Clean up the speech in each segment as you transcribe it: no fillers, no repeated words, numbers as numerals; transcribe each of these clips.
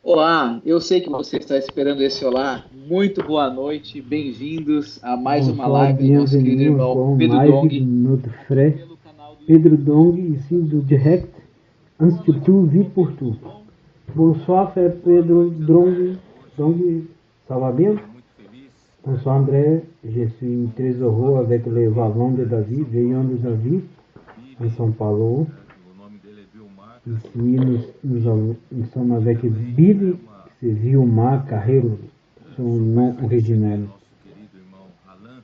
Olá, eu sei que você está esperando esse olá. Muito boa noite, bem-vindos a mais uma Bonsoir, live do nosso querido bienvenue irmão encore en Pedro live de Dong, notre frère pelo canal do Pedro YouTube Dong, ici do Direct Boa Noite, Institut Vie irmão pour Pedro, Tout. tudo bom? Bonsoir, frère Boa Pedro noite, André. Dong, Hoje ça va bien? muito feliz, né, Bonsoir André, je suis com très os heureux jovens avec de les Davi, wagons de né, de David, São veillons de Paulo, David en Billy, São Paulo. né, que o nome dele é Vilmar Ici, Carreiro, nous sommes e avec também, né, Billy, uma c'est Vilma honra Carreiro, son nom surpresa receber original. nosso querido irmão Alain,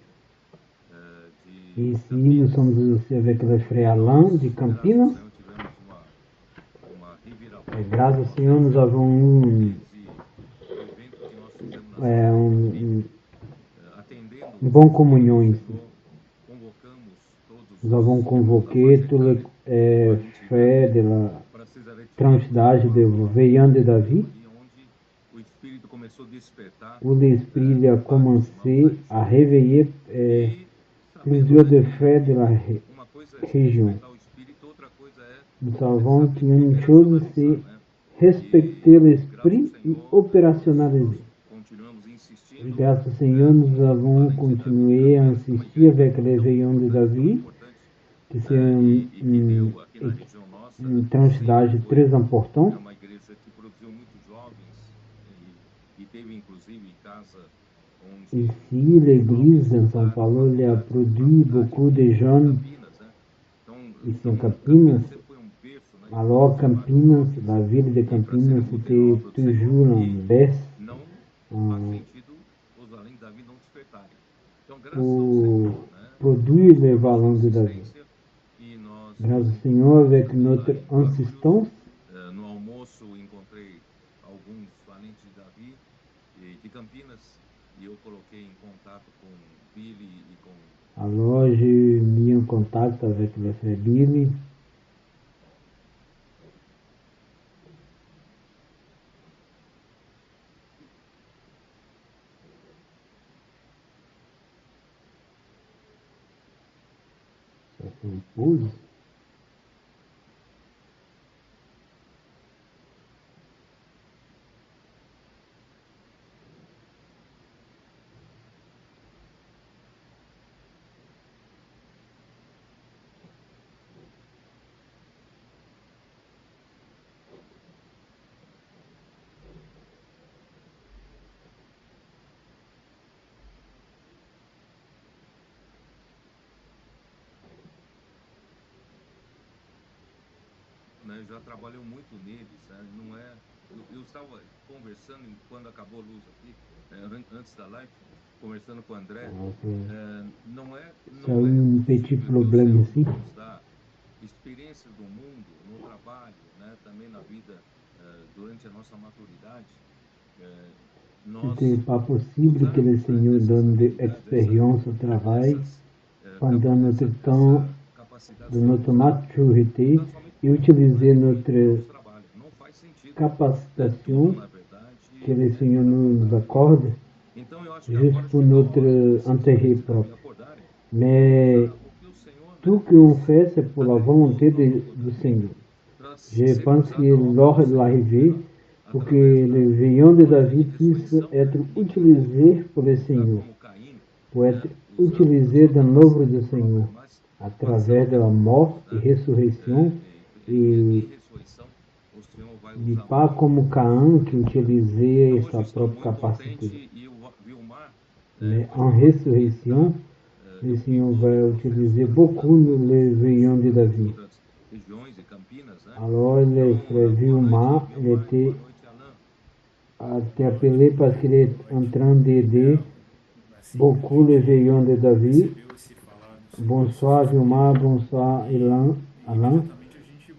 de Ici, nous Campinas. sommes aussi avec le E frère Alain de nós, graças ao Campinas. Senhor, tivemos uma reviravolta Grâce no au nosso Seigneur, nous evento, avons eu desde o evento que nós fizemos na é, cidade de Campinas, um, atendendo une o bonne chamado do communion ici. Senhor, convocamos todos Nous avons os irmãos da convoqué faixa tous les etária do Valente de frères Davi de la para Cesarete tranche Filipe, d'âge de uma Veillant de reunião David, ali onde o Espírito começou a despertar où l'Esprit a vários irmãos da commencé à região. réveiller E sabendo, plusieurs né, de que frères de la uma coisa é se région. despertar o Espírito, outra coisa Nous é savons saber qu'une chose, operacionalizar, c'est né? respecter E graças ao l'Esprit et Senhor, nós opérationnaliser. continuamos Et insistindo, grâce au Seigneur, nous com o avons Valente de Davi de continué à Campinas, que é uma insister igreja avec les tão Veillants de importante, tão David, importante, que c'est né? E que deu aqui na região nossa, une tranche sempre d'âge foi, très né, importante. uma igreja que produziu muitos jovens e teve inclusive casa onde Ici, os jovens l'église dans São estudaram Paulo elle a faculdade, produit faculdade beaucoup aqui de em jeunes Campinas, né? Então, ici en então Campinas. Campinas sempre foi um berço, né, de Alors produzir vários Campinas, jovens la ville de e para Campinas, servirmos em c'était obra do Senhor, toujours en e baisse não faz euh, sentido os além de Davi não despertarem. Então, graças ao pour Senhor, né, produire nós, les com a nossa ballons de David. insistência, e nós Grâce nos au Seigneur, encontramos avec ali lá notre em Guarulhos. insistance, No almoço encontrei alguns valentes de Davi de Campinas e eu coloquei em contato com Billy e com alors j'ai mis en contact avec le frère Billy. Ça fait une pause. né, já trabalhou muito neles, né, não é. Eu estava conversando quando acabou a luz aqui, antes da live, conversando com o André. Ça a Não é eu un petit possível que o problème Senhor ici. nos dá experiências do mundo, no trabalho, né, também na vida, durante a nossa maturidade, C'était nós pas possible que le usarmos, né, Seigneur essas donne de habilidades, l'expérience au travail essas, pendant notre temps capacidades de que notre nos dá, maturité usar somente et para o mundo, né, utiliser e para o notre nosso trabalho. Não faz sentido. Tudo, capacitation na que verdade, le é Seigneur para a nous vontade dele. accorde Então, eu acho que juste agora pour chegou a hora de notre esses intérêt valentes da vida propre. acordarem e Mais usar o que o Senhor, tout né, ce qu'on lhes fait, c'est pour la volonté habilitou ao longo du da vida Seigneur. para Je serem pense que usados a obra l'heure do est Senhor, arrivée pour que através les da veillants de doutrina de David puissent ressurreição, être né, e que utilisés pour le usar Seigneur, como Caim, pour être usar a utilisés sua dans l'œuvre capacidade du própria, Seigneur, mas à com a ação travers de de la Deus, mort et né? résurrection, Em et ressurreição, o Senhor vai de usar pas muito comme os Cain qui irmãos. utilisait Então hoje sa estou propre muito capacité. contente e o Vilmar, Mais hoje en pela manhã ele résurrection, está, le eu vi Seigneur todo o va processo utiliser beaucoup ajudando les outros veillants de valentes de David. outras regiões de Campinas, né? Alors le Então, frère boa noite, Vilma, il Vilmar, e boa était noite, Alain. appelé parce qu'il est en train d'aider beaucoup les veillants de David. Bonsoir Vilma, bonsoir Alain,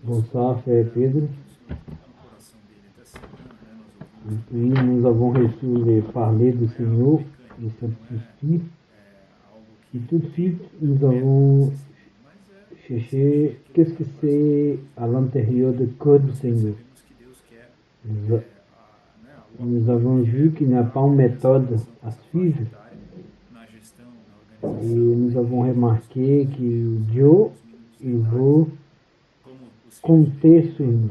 bonsoir frère Pedro. Et puis nous avons reçu les parler du Seigneur, de Saint-Esprit. Et tout de suite, nous avons cherché qu'est-ce que c'est à l'intérieur du cœur du Seigneur. Nous avons vu qu'il n'y a pas une méthode à suivre. Et nous avons remarqué que Dieu, il veut compter sur nous.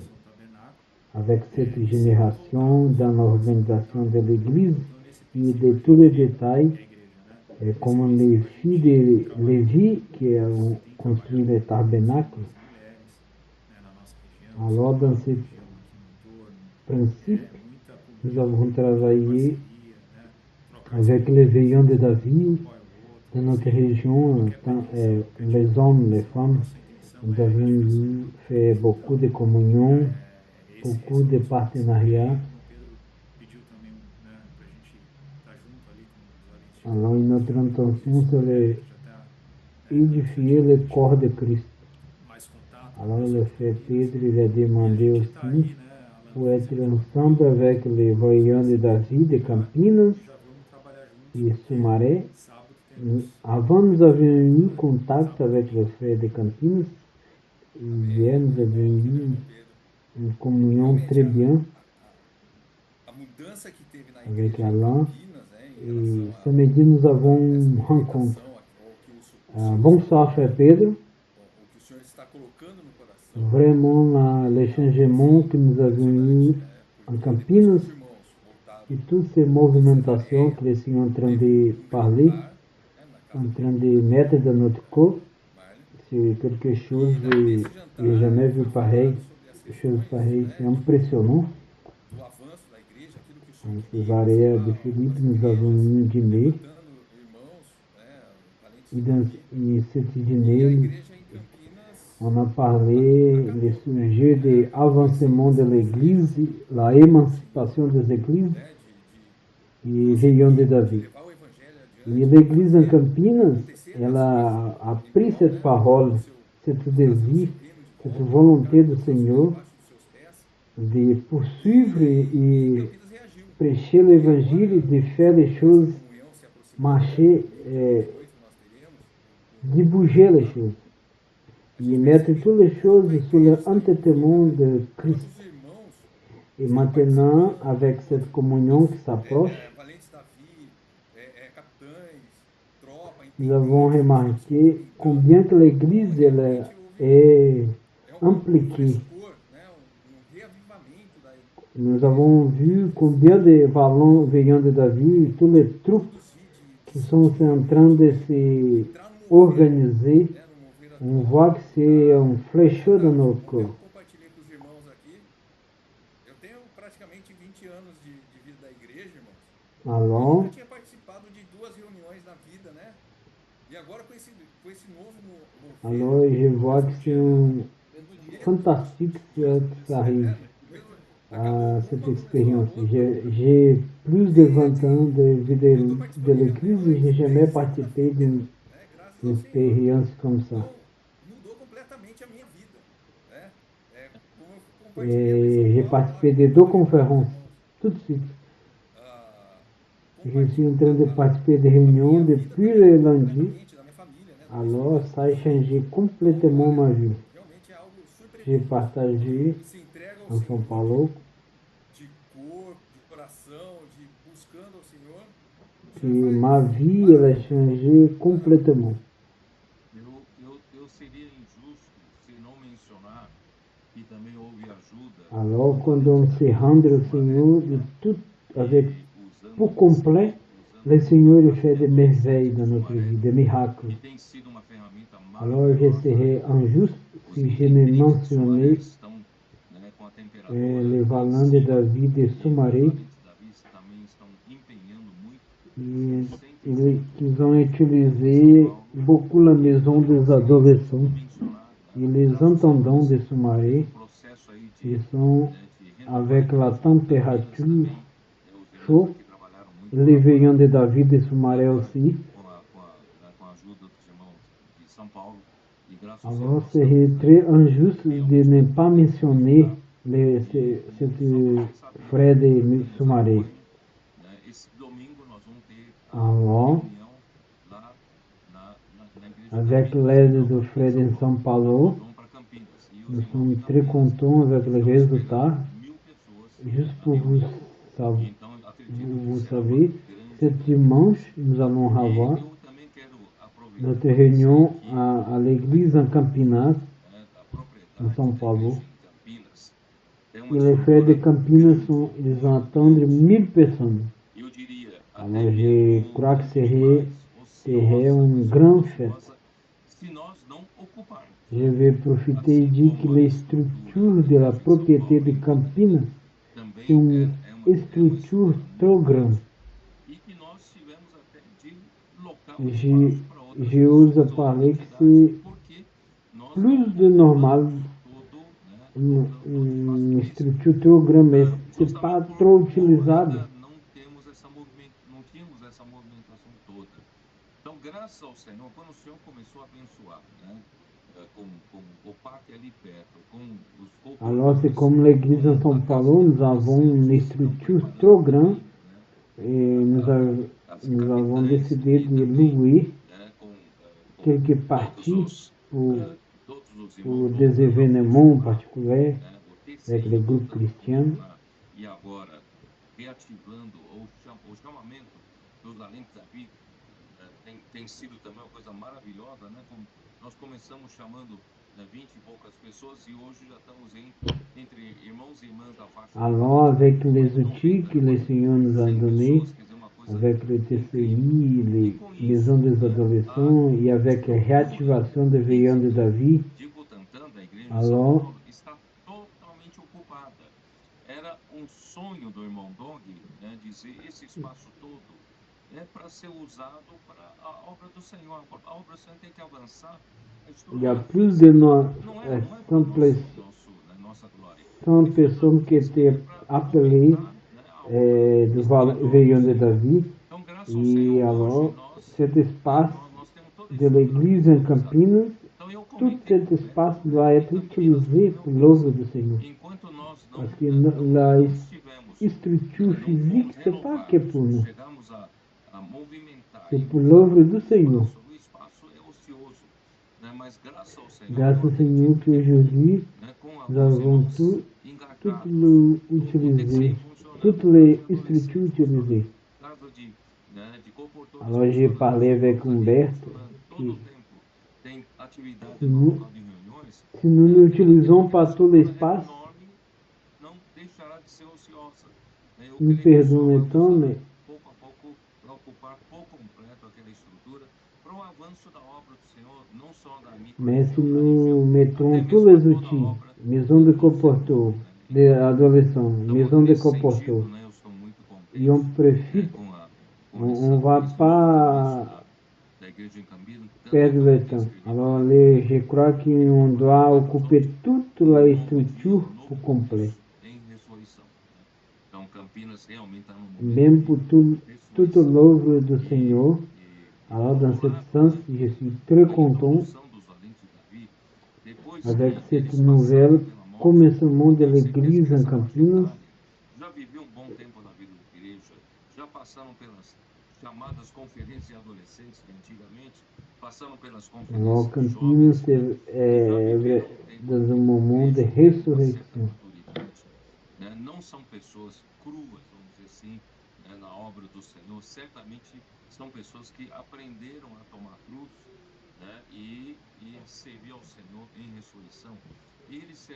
avec cette génération dans l'organisation de l'Église et de tous les détails, comme les filles de Lévi qui ont construit le tabernacle. Alors, dans ce principe, nous avons travaillé avec les veillants de David dans notre région, les hommes, les femmes. Nous avons fait beaucoup de communion, beaucoup de partenariats. Alors, notre intention, c'est édifier le corps de Christ. Alors, le frère Pedro, il a demandé aussi pour être ensemble avec les veillants de David, de Campinas e Sumaré. Avant, nous avions eu contato avec le frère de Campinas et hier, nous avions eu une communion très bien avec Alain. Et samedi, nous avons une rencontre. Bonsoir, frère Pedro. Vraiment, le changement que nous avons eu en Campinas e toutes ces movimentations que le Seigneur est en train de parler, en train de mettre dans notre corps, c'est quelque chose que j'ai jamais vu pareil. Chose pareille, c'est impressionnant. En Cesareia de Filipe, nous avons eu un dîner. Et cet dîner, on a parlé le sujet de l'avancement de l'Église, la émancipation des Églises e veillants de David. E l'Église em Campinas, ela a pris cette parole, cette désir, cette volonté do Senhor de poursuivre e prêcher l'Évangile, de faire les choses marcher, de bouger les choses. E mettre toutes les choses sous l'entêtement de Christ. Et maintenant, avec cette communion qui s'approche, nous avons remarqué combien que l'Église elle est impliquée. Nous avons vu combien de veillants de David, toutes les troupes qui sont en train de se organiser. On voit que c'est un flécheur dans notre corps. Alors, je vois que c'est fantastique que ça arrive à cette expérience. J'ai plus de 20 ans de vie de l'Église et je n'ai jamais participé d'une expérience comme ça. Et j'ai participé de 2 conférences tout de suite. Je suis en train de participer de réunions depuis le lundi. Alors, ça a changé complètement ma vie. J'ai partagé en São Paulo que ma vie elle a changé complètement. Alors, quando on se rend au Senhor, tout avec pour complet, le Senhor il fait des merveilles dans notre vie, des miracles. Alors, je serais injuste si je ne mentionnais les valants de David de Sumaré, qu'ils ont utilisé beaucoup la maison des adolescents et les entendants de Sumaré. Ils sont avec la température chaude, les veillants de David de Sumaré aussi. Alors, c'est très injuste de ne pas mentionner cette frère de Sumaré. Alors, avec l'aide du frère de São Paulo, nous sommes très contents avec le résultat. Juste pour vous savez, ce dimanche, nous allons avoir notre réunion à l'église en Campinas, em São Paulo. E les frères de Campinas, ils ont attendu 1000 personnes. Alors je crois que serait une grande fête. Je vais profiter et dire que les structures de la propriété de Campinas sont une structure trop grande. J'ose parler que c'est plus de normal, une structure trop grande, mais ce n'est pas trop utilisable. Não tínhamos essa movimentação toda. Então, graças ao Senhor, quando o Senhor começou a abençoar, né, com o parque ali perto, com os... Alors, c'est comme l'église de São Paulo, nous avons une structure trop grande et nous avons décidé de louer quelques parties pour des événements particuliers avec les groupes chrétiens. E agora, reativando o chamamento dos valentes da vida, tem sido também uma coisa maravilhosa, né? Como nós começamos chamando 20 e poucas pessoas e hoje já estamos entre irmãos e irmãs da faixa. Alors, avec les outils que le Seigneur nous a donnés, avec le TCI, les maisons des adolescents et avec la réactivation des veillants de Davi, alors, está totalmente ocupada. Era sonho do irmão Dong, né, dizer esse espaço todo é para ser usado para a obra do Senhor. A obra do Senhor tem que avançar. Il y a plus de 100 personnes qui étaient appelées de veillants de Davi. Et alors, cet espace de l'église en Campinas, tout cet espace doit être utilisé pour l'œuvre du Seigneur. Parce que la structure physique, ce n'est pas que pour nous. C'est pour l'œuvre du Seigneur. Grâce au Seigneur qu'aujourd'hui, nous avons tout utilisé, toutes les structures utilisées. Alors j'ai parlé avec Humberto que si nous n'utilisons pas tout l'espace, nous perdons le temps, mais si nous mettons tous les outils, maison de comportement, des adolescents, maison de comportement, et on profite, on ne va pas perdre le temps. Alors je crois qu'on doit occuper toute la structure pour complet. Même pour toute l'œuvre du Seigneur. Alors dans ce sens, je suis très content avec cette nouvelle commencement de l'église en Campinas. Alors Campinas é dans um momento de ressurreição. Não são pessoas cruas, vamos dizer assim, na obra do Senhor. Certamente são pessoas que aprenderam a tomar cruz, né, e servir ao Senhor em ressurreição. E eles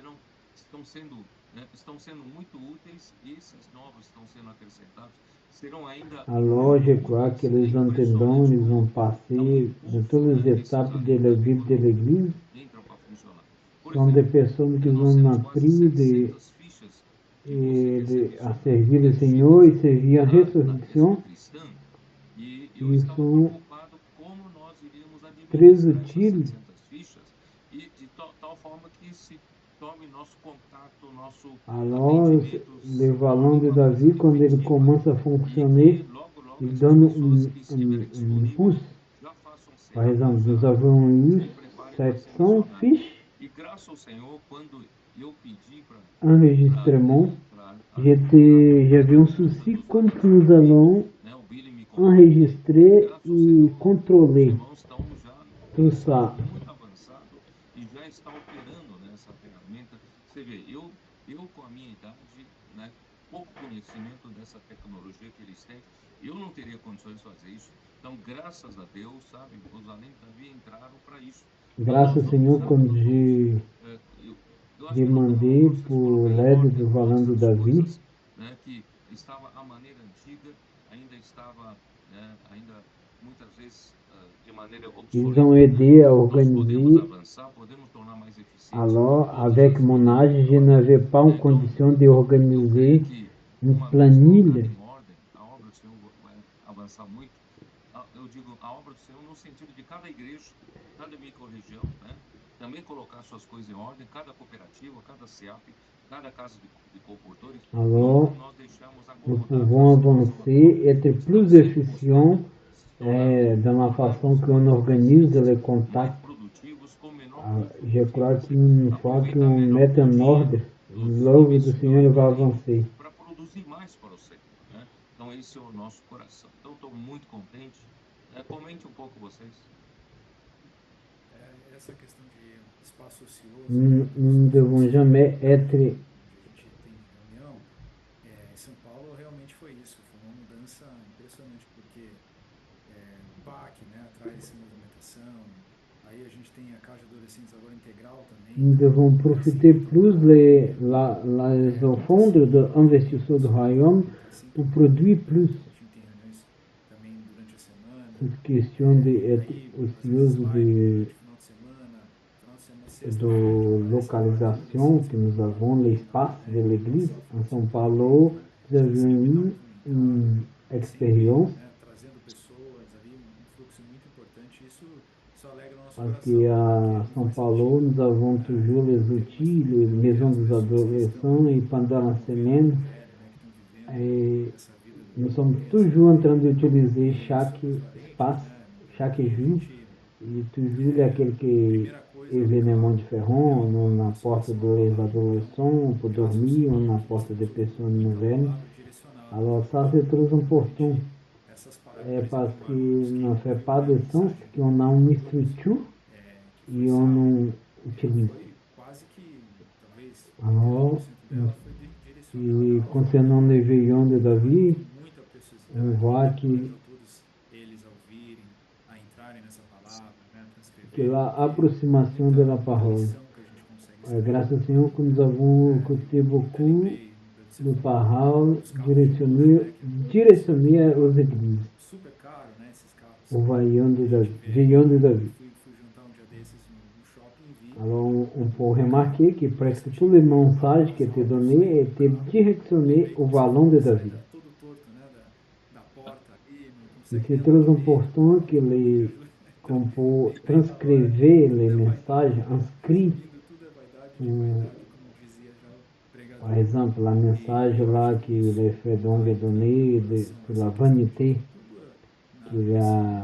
estão sendo muito úteis, e esses novos estão sendo acrescentados. Alors, je crois que les intendants, ils ont passé de toutes les étapes de la vie de l'Église. Sont des personnes qui ont appris a servir le Seigneur et servir en résurrection. Ils sont très utiles. Alors, le valon de Davi, quand il commence à fonctionner, il donne un pouce. Par exemple, nous avons eu 700 fiches enregistrement. J'avais un souci quand nous allons enregistrer et contrôler tout ça. Eu com a minha idade, né, pouco conhecimento dessa tecnologia que eles têm, eu não teria condições de fazer isso. Então, graças a Deus, sabe, os valentes da vida entraram para isso. Graças ao Senhor, quando demandé por l'aide do valão de Davi. Né, que estava a maneira antiga, ainda estava, né, ainda muitas vezes de maneira Ils obsoleta. ont aidé à Nós podemos organiser. avançar, podemos tornar mais eficientes. Alors, todas avec as mon formas âge, de je trabalhar. n'avais pas en Então, condition de eu organiser creio que une uma vez colocada planilha. em ordem, a obra do Senhor vai avançar muito. Eu digo a obra do Senhor no sentido de cada igreja, cada microrregião, né? Também colocar suas coisas em ordem, cada cooperativa, cada CEAP, cada casa de comportores. Alors, Nunca nós deixamos nous acomodados pouvons a situação avancer, atual. être plus Estamos sempre efficients buscando se tornar dans la façon qu'on mais organise les eficientes, mais contacts. produtivos, com menor custo Je crois possível, qu'une fois aproveitar qu'on melhor met o en dinheiro ordre, dos l'œuvre du Seigneur investidores va do reino avancer. para produzir mais para o Senhor, né? Então esse é o nosso coração. Então estou muito contente. Comente um pouco vocês. Essa questão de espaço ocioso, Nous ne devons jamais être. onde a gente tem reunião, em São Paulo realmente foi isso, foi uma mudança impressionante, porque o PAC, né, traz movimentação, aí a gente tem a Casa de Adolescentes agora integral também. Nous devons profiter plus les fonds d'investissement du royaume pour produire plus. A gente tem reuniões também durante a semana. Cette question d'être ocioso de localisation que nous avons l'espace de l'église. En São Paulo, nous avons eu une expérience trazendo pessoas ali, fluxo muito importante, isso só alegra o nosso parce coração. qu'à São Paulo, nous avons toujours les outils, les maisons des adolescents et pendant la semaine, nous sommes toujours en train d'utiliser chaque espace, chaque jour, et toujours il y a quelques événements différents, on apporte des adolescents pour dormir, on apporte des personnes nouvelles. Alors ça c'est très important, parce qu'il ne fait pas de sens qu'on a une structure et on non utilise. Alors, et concernant les veillons de Davi, on voit que la approximation de la parole. Grâce au Seigneur que nous avons écouté beaucoup de paroles directionnées aux églises, au veillon de Davi. Alors, on peut remarquer que presque tous les messages qui étaient donnés étaient directionnés au vallon de David. Et c'est très important qu'on peut transcrire les messages inscrits. Par exemple, la message là que le frère Dong a donné sur la vanité, qu'il y a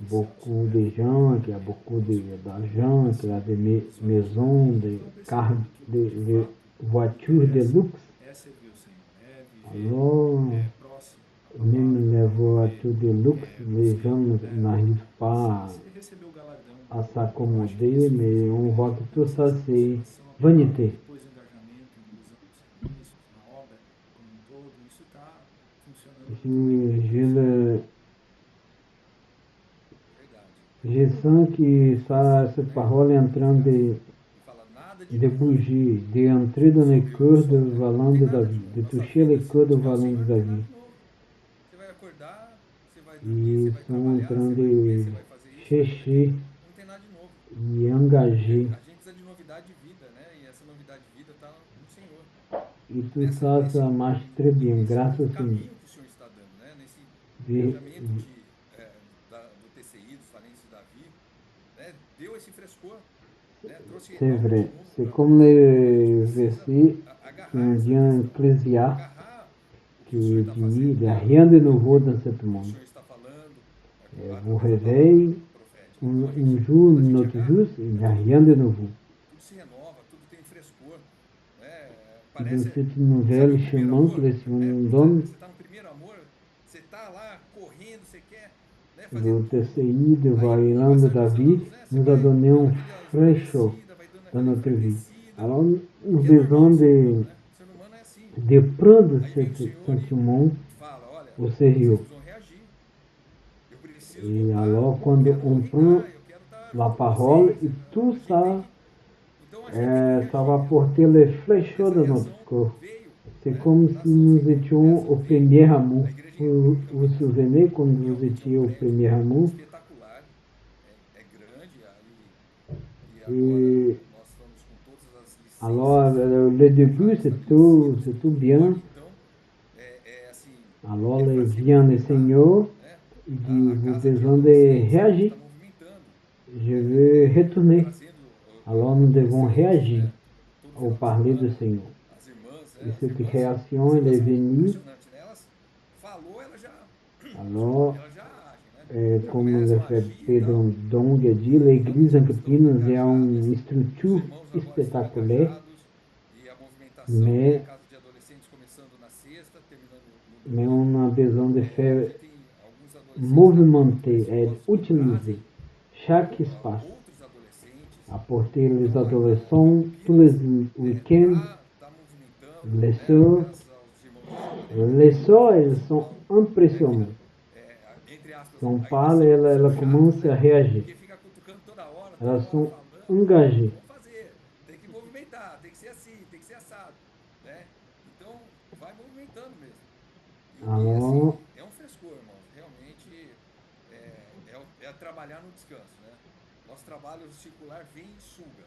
beaucoup de gens, qu'il y a beaucoup d'argent, qu'il y a des maisons, des carros, des voitures de luxe. Alors, même les voitures de luxe, les gens n'arrivent pas à s'accommoder, mais on voit que tout ça c'est vanité. Je sens que cette parole est en train de bouger, d'entrer dans le cœur du vallon de Davi, de toucher le cœur du vallon de Davi. Ils sont en train de chercher e engager. E tout ça, ça marche très bien, grâce au Seigneur. C'est vrai, c'est comme le verset qui dit en Ecclésiaste, qui dit il n'y a rien de nouveau dans ce monde. Vous réveillez un jour, un autre jour, il n'y a rien de nouveau. Dans cette nouvelle chemin que le Seigneur nous donne, le TCI de Vaillant de David nous a donné un fraîcheur dans notre vie. Alors, nous devons de prendre ce sentiment au sérieux. Et alors, quand on prend la parole et tout ça ça va porter les flécheaux de notre corps. C'est comme si nous étions au premier amour. Vous vous souvenez quand vous étiez au premier amour? espetacular, é grande e Et agora nós estamos com todas as licenças. alors, le début, c'est tout bien. Então, assim, Alors, ele fazia vient le movimentar, Seigneur, né? il dit, A vous casa de besoin de adolescentes réagir. está movimentando, Je veux retourner. trazendo Alors, nous devons adolescentes, réagir né? Todo au final de parler du semana, Seigneur. as irmãs, Et né? As cette irmãs, réaction, elle est venue. impressionante, né? Elas falou, ela já, Alors, ela já age, né? Já como le começam a frère agir e Pedro tal. Dong a dit, l'église em Campinas é uma Os estrutura irmãos agora estão espetacular, engajados e a movimentação, né? mais, Casa de adolescentes começando na sexta, terminando no mais domingo. on a besoin de faire Tem alguns adolescentes movimenter et preciosos que utiliser trazem chaque espaço, outros adolescentes. apporter les adolescents tous les week-ends, Tá movimentando, les né? sœurs. Graças aos irmãos Les sœurs, elles sont impressionnantes. entre aspas, Quand on ainda parle, são ela chatas, commence né? a réagir. Porque fica cutucando toda hora Elas são falando. engagées. Vamos fazer, tem que movimentar, tem que ser assim, tem que ser assado, né? Então, vai movimentando mesmo. E Alors, assim, é um frescor, irmãos. Realmente é trabalhar no descanso, né? Nosso trabalho circular vem e suga.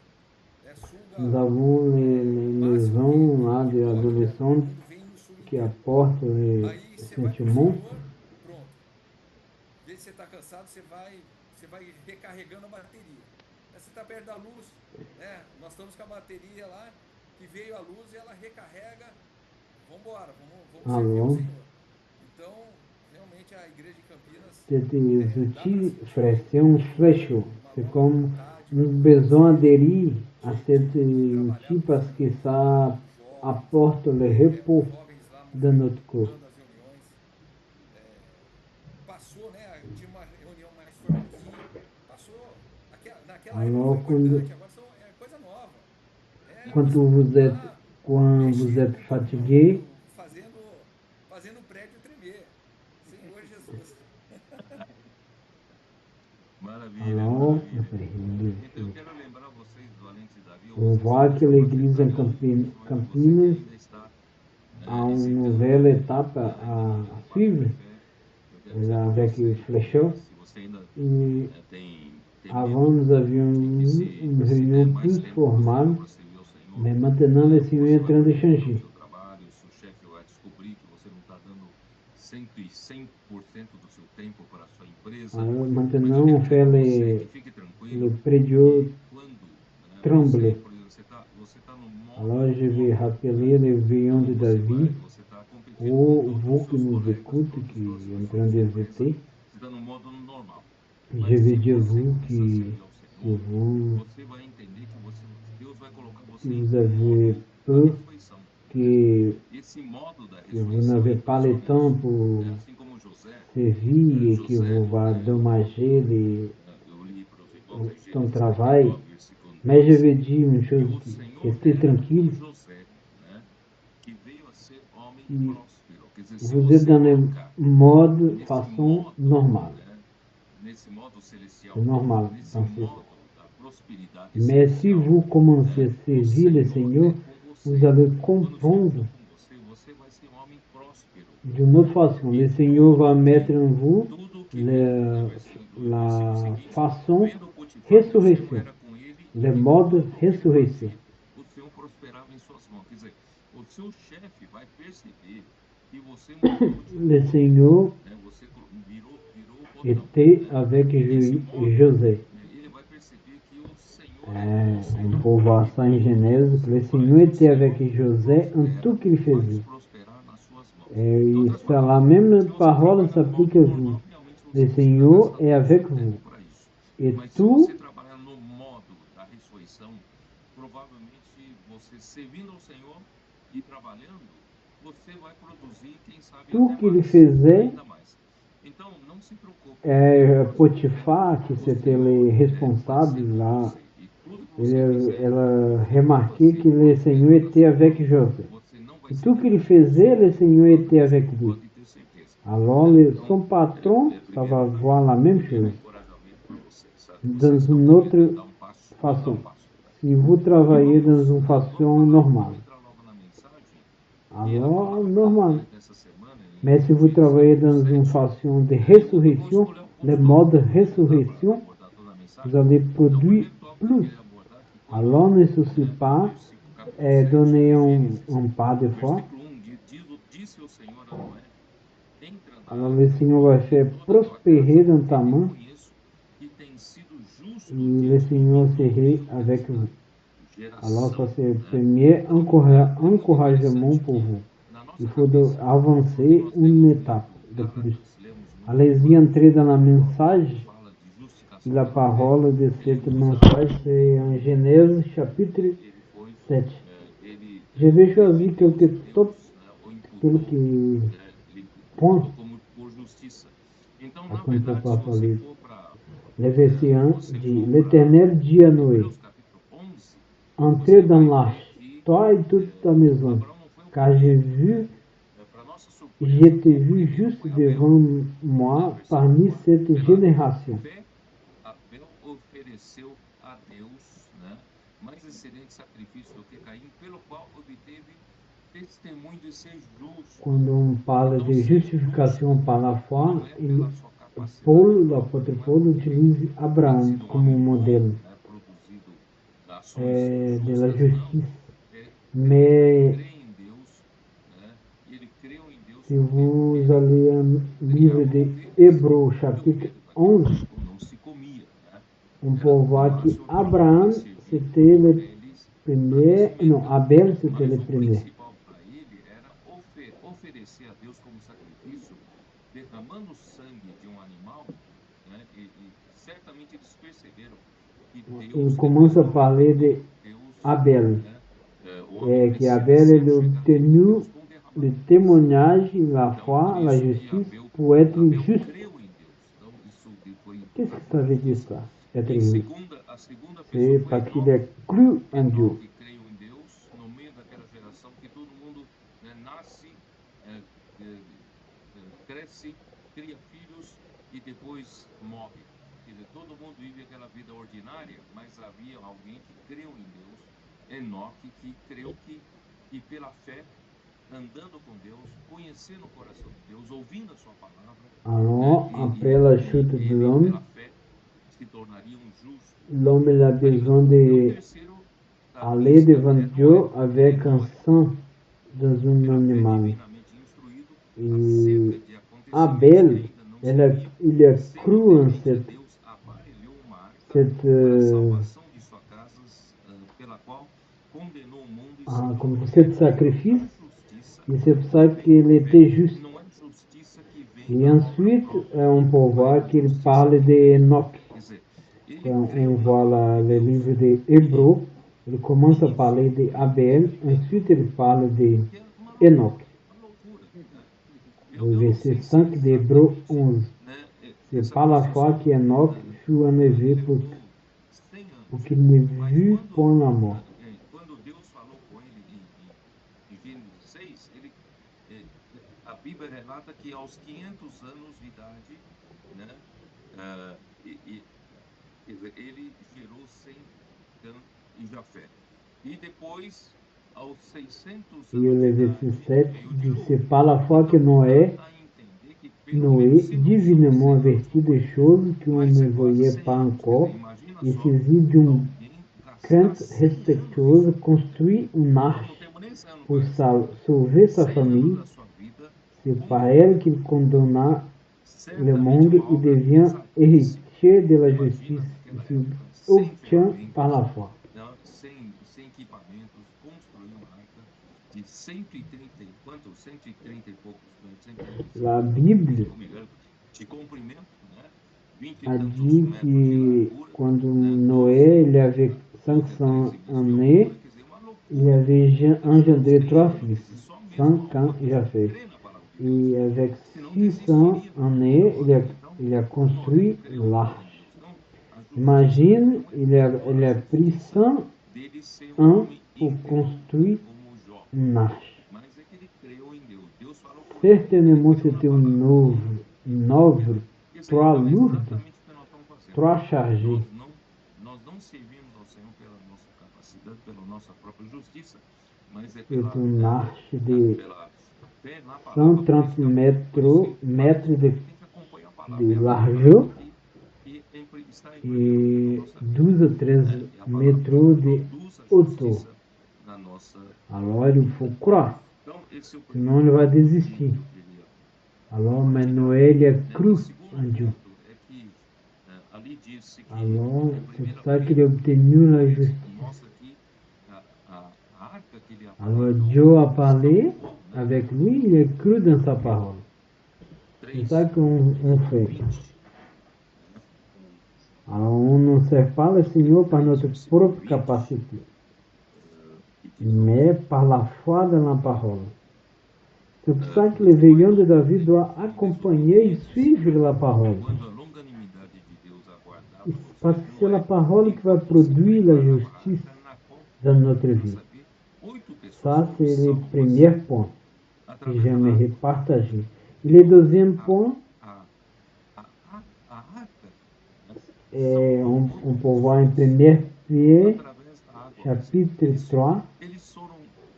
Né? Suga nous avons les maisons là, des adolescents tudo vem e nos suga qui inteiro. apportent les Aí você vai pro sentiments. Senhor, pronto. Às vezes você está cansado, você vai recarregando a bateria. Aí você está perto da luz, né? Nós estamos com a bateria lá, que veio a luz e ela recarrega. Vamos embora, vamos servir ao Senhor. Então, realmente a igreja de Campinas... Ces outils, frère, c'est un fléau. C'est comme nous besoin adhérer à cet outil parce que ça apporte le repos dans notre corps. Passou, né? Tinha uma reunião mais formalzinha. Passou naquela Alors, época foi importante, agora é coisa nova. Quand vous êtes fatigué, fazendo o prédio tremer. Senhor Jesus. Maravilha, alors, maravilha. Então, eu quero lembrar vocês, Valentes e Davi, on voit que l'église en Campinas a une nouvelle étape à suivre avec les flécheaux. Et avant, nous avions une réunion plus formale, mais maintenant, le Seigneur est en train de changer. Seu chefe vai descobrir que você não está dando 100% do seu tempo para a sua empresa. Alors, maintenant, on fait le prédio trembler. Alors, je vais rappeler les veillons de David, ou vous qui nous écoutez, qui est en train d'écouter. Je vais dire vous qui vous avez peur, que vous n'avez pas le temps pour servir et que vous va dommager ton travail. Mais je vais dire une chose, restez tranquille. Vous êtes dans le mode façon normale. C'est normal penser ça. Mais si vous commencez à servir le Seigneur, vous allez comprendre d'une autre façon. Le Seigneur va mettre en vous la façon résurrection, le mode résurrection. Le Seigneur était avec José. On peut voir ça en Genèse, que le Seigneur était avec José en tout qu'il faisait. Et la même parole s'applique à vous. Le Seigneur est avec vous. Et tout qu'il faisait, Potifar, que c'était le responsable là, elle a remarqué que le Seigneur était avec José. Et tout qu'il faisait, le Seigneur était avec lui. Alors, son patron, ça va voir la même chose, dans une autre façon. si vous travaillez dans une façon normale. Alors, normal. Mais si vous travaillez dans une façon de résurrection, le mode résurrection, vous allez produire plus. Alors, ne soucie pas donner un pas de foi. Alors, le Seigneur va faire prospérer dans ta main et le Seigneur sera avec vous. Alors, ça c'est le premier encouragement pour vous. Il faut avancer une étape de plus. Allez-y, entrez dans la mensagem. E la parole de cette mensagem, c'est en Genèse chapitre 7. Je vais choisir quelques points qu'on peut pas parler. Le verset 1 dit, l'Éternel dit à Noé, entrez dans l'arche, toi et toute ta maison, car je t'ai vu juste devant moi parmi cette génération. Quando parla de justificação pela fé, l'apôtre Paulo utiliza Abraão como modelo de la justiça. Mais se vous allez no livro de Hébreux, chapitre 11, on peut voir que Abraham, c'était le premier, non, Abel, c'était le premier. Il commence à parler de Abel, que Abel est obtenu le témoignage, la foi, la justice pour être juste. Qu'est-ce que ça veut dire ça, être juste? C'est parce qu'il a cru en Dieu. Cria filhos e depois morre. Quer dizer, todo mundo vive aquela vida ordinária, mas havia alguém que creu em Deus, Enoque, que creu que pela fé, andando com Deus, conhecendo o coração de Deus, ouvindo a sua palavra, alors, après la chute de l'homme, se tornaria justo. L'homme a besoin d'aller devant Dieu avec un sang dans un animal. Et Abel, il a cru en cet sacrifice, et c'est pour ça qu'il était juste. Et ensuite, on peut voir qu'il parle d'Enoch. Quand on voit le livre de Hébreux, il commence à parler d'Abel, ensuite il parle d'Enoch. Le verset 5 d'Hébreux 11. C'est par la foi qu'Enoch fut enlevé pour qu'il ne vit point la mort. A Bíblia relata que aos 500 anos de idade, ele gerou Sem, Cã e Jafé. E depois, aos 600 anos de idade, le verset 7 dit, c'est par la foi que Noé, divinement averti des choses qu'on ne voyait pas encore, et saisi d'une crainte respectueuse, construit une arche pour sauver sa famille. C'est par elle qu'il condamna le monde et devient héritier de la justice, et qu'il obtient par la foi. Sem equipamentos, construiu uma arca de 130 e poucos, La Bible de comprimento, a dit que quando Noé il avait 500 années, il avait engendré 3 fils, Sem, Cã et Jafé. Et avec 600 années, il a construit l'arche. Imagine, il a pris 100 ans pour construire une arche. Certainement, c'était une œuvre trop lourde, trop chargée. pela nossa própria justiça, mas é C'est une arche de pela fé na palavra. 130 Por mètres isso que a de, gente tem que acompanhar a palavra. de É a palavra largeur que está em primeiro lugar et na nossa vida. 12 à 13 É a palavra mètres de produz a hauteur. justiça na nossa. Alors il faut croire, Então, esse é o sinon il primeiro va ponto desistir. que eu queria Alors compartilhar. maintenant il a O cru segundo en Dieu. ponto é que ali disse que Alors c'est em pour 1 ça qu'il a Pedro obtenu la 2 justice. mostra que a arca que ele Alors aparelhou Dieu a parlé salvou, né? avec lui, il a cru dans sa parole. C'est ça qu'on fait. 20, né? Alors on ne sert pas le Seigneur par notre propre capacité, mais par la foi dans la parole. C'est pour ça que le veillon de David doit accompagner et suivre la parole. Quando a longanimidade de Deus aguardava Parce que c'est la parole qui va produire la justice dans notre vie. Ça, c'est le premier point que j'aimerais partager. Et le deuxième point, on peut voir en 1 Pierre, chapitre 3,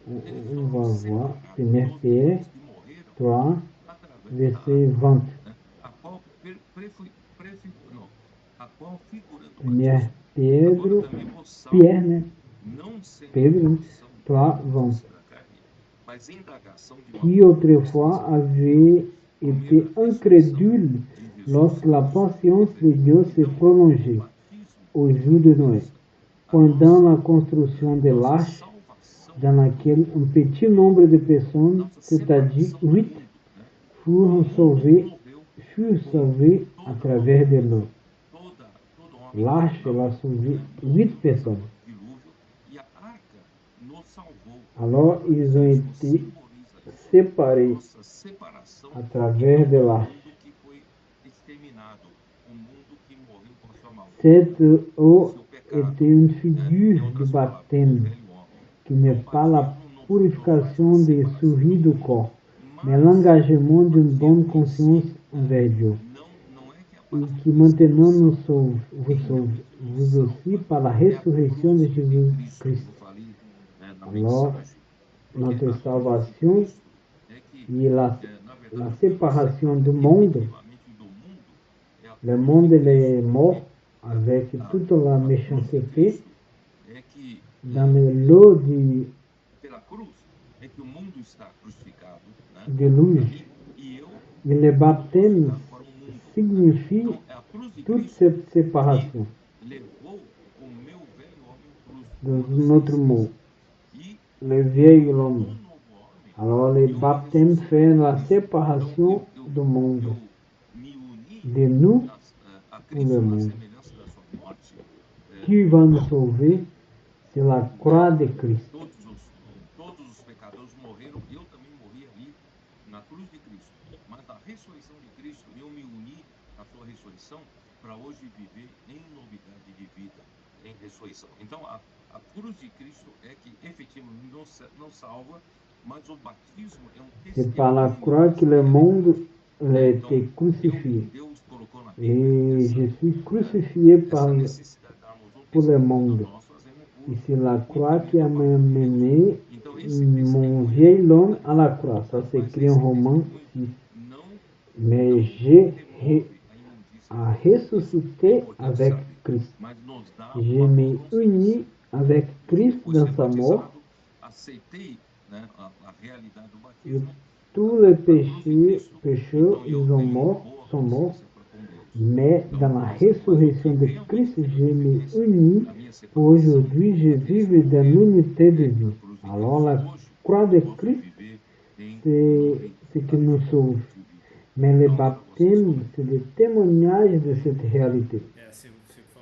on va voir 1 Pierre 3, verset 20. 1 Pierre, né? Pedro 3, 20. Qui autrefois avait été incrédule lorsque la patience de Dieu s'est prolongée au jour de Noé, pendant la construction de l'arche dans laquelle un petit nombre de personnes, c'est-à-dire 8, furent sauvées à travers de l'eau. L'arche, elle a sauvé 8 personnes. Alors, ils ont été séparés à travers de l'arche. Cette eau était une figure de baptême, qui n'est pas la purification des souris du corps, mais l'engagement d'une bonne conscience envers Dieu, et qui maintenant nous sauve, vous aussi par la résurrection de Jésus-Christ. Alors, notre salvation et la séparation du monde, le monde est mort avec toute la méchanceté dans le lot de l'ouge. Et le baptême signifie toute cette séparation de notre mot, le vieil homme. Alors le baptême fait la séparation du monde, de nous pour le monde. Qui va nous sauver? C'est la croix de Christ. Todos os pecadores morreram, eu também morri ali na cruz de Cristo. Mas na ressurreição de Cristo, eu me uni à sua ressurreição para hoje viver em novidade de vida, em ressurreição. Então, a cruz de Cristo é que efetivamente não salva, mas o batismo é testemunho. C'est par la croix que le monde a été crucifié. Et je suis crucifié pour le monde. Et c'est la croix qui a mené mon vieil homme à la croix. Ça s'écrit en Romains 6. Mais j'ai ressuscité avec Christ. Je m'ai uni avec Christ dans sa mort. Et tous les pécheurs, sont morts. Mais dans la résurrection de Christ, je m'ai uni. Aujourd'hui, je vis dans l'unité de Dieu. Alors, la croix de Christ, c'est ce qui nous sauve. Mais le baptême, c'est le témoignage de cette réalité.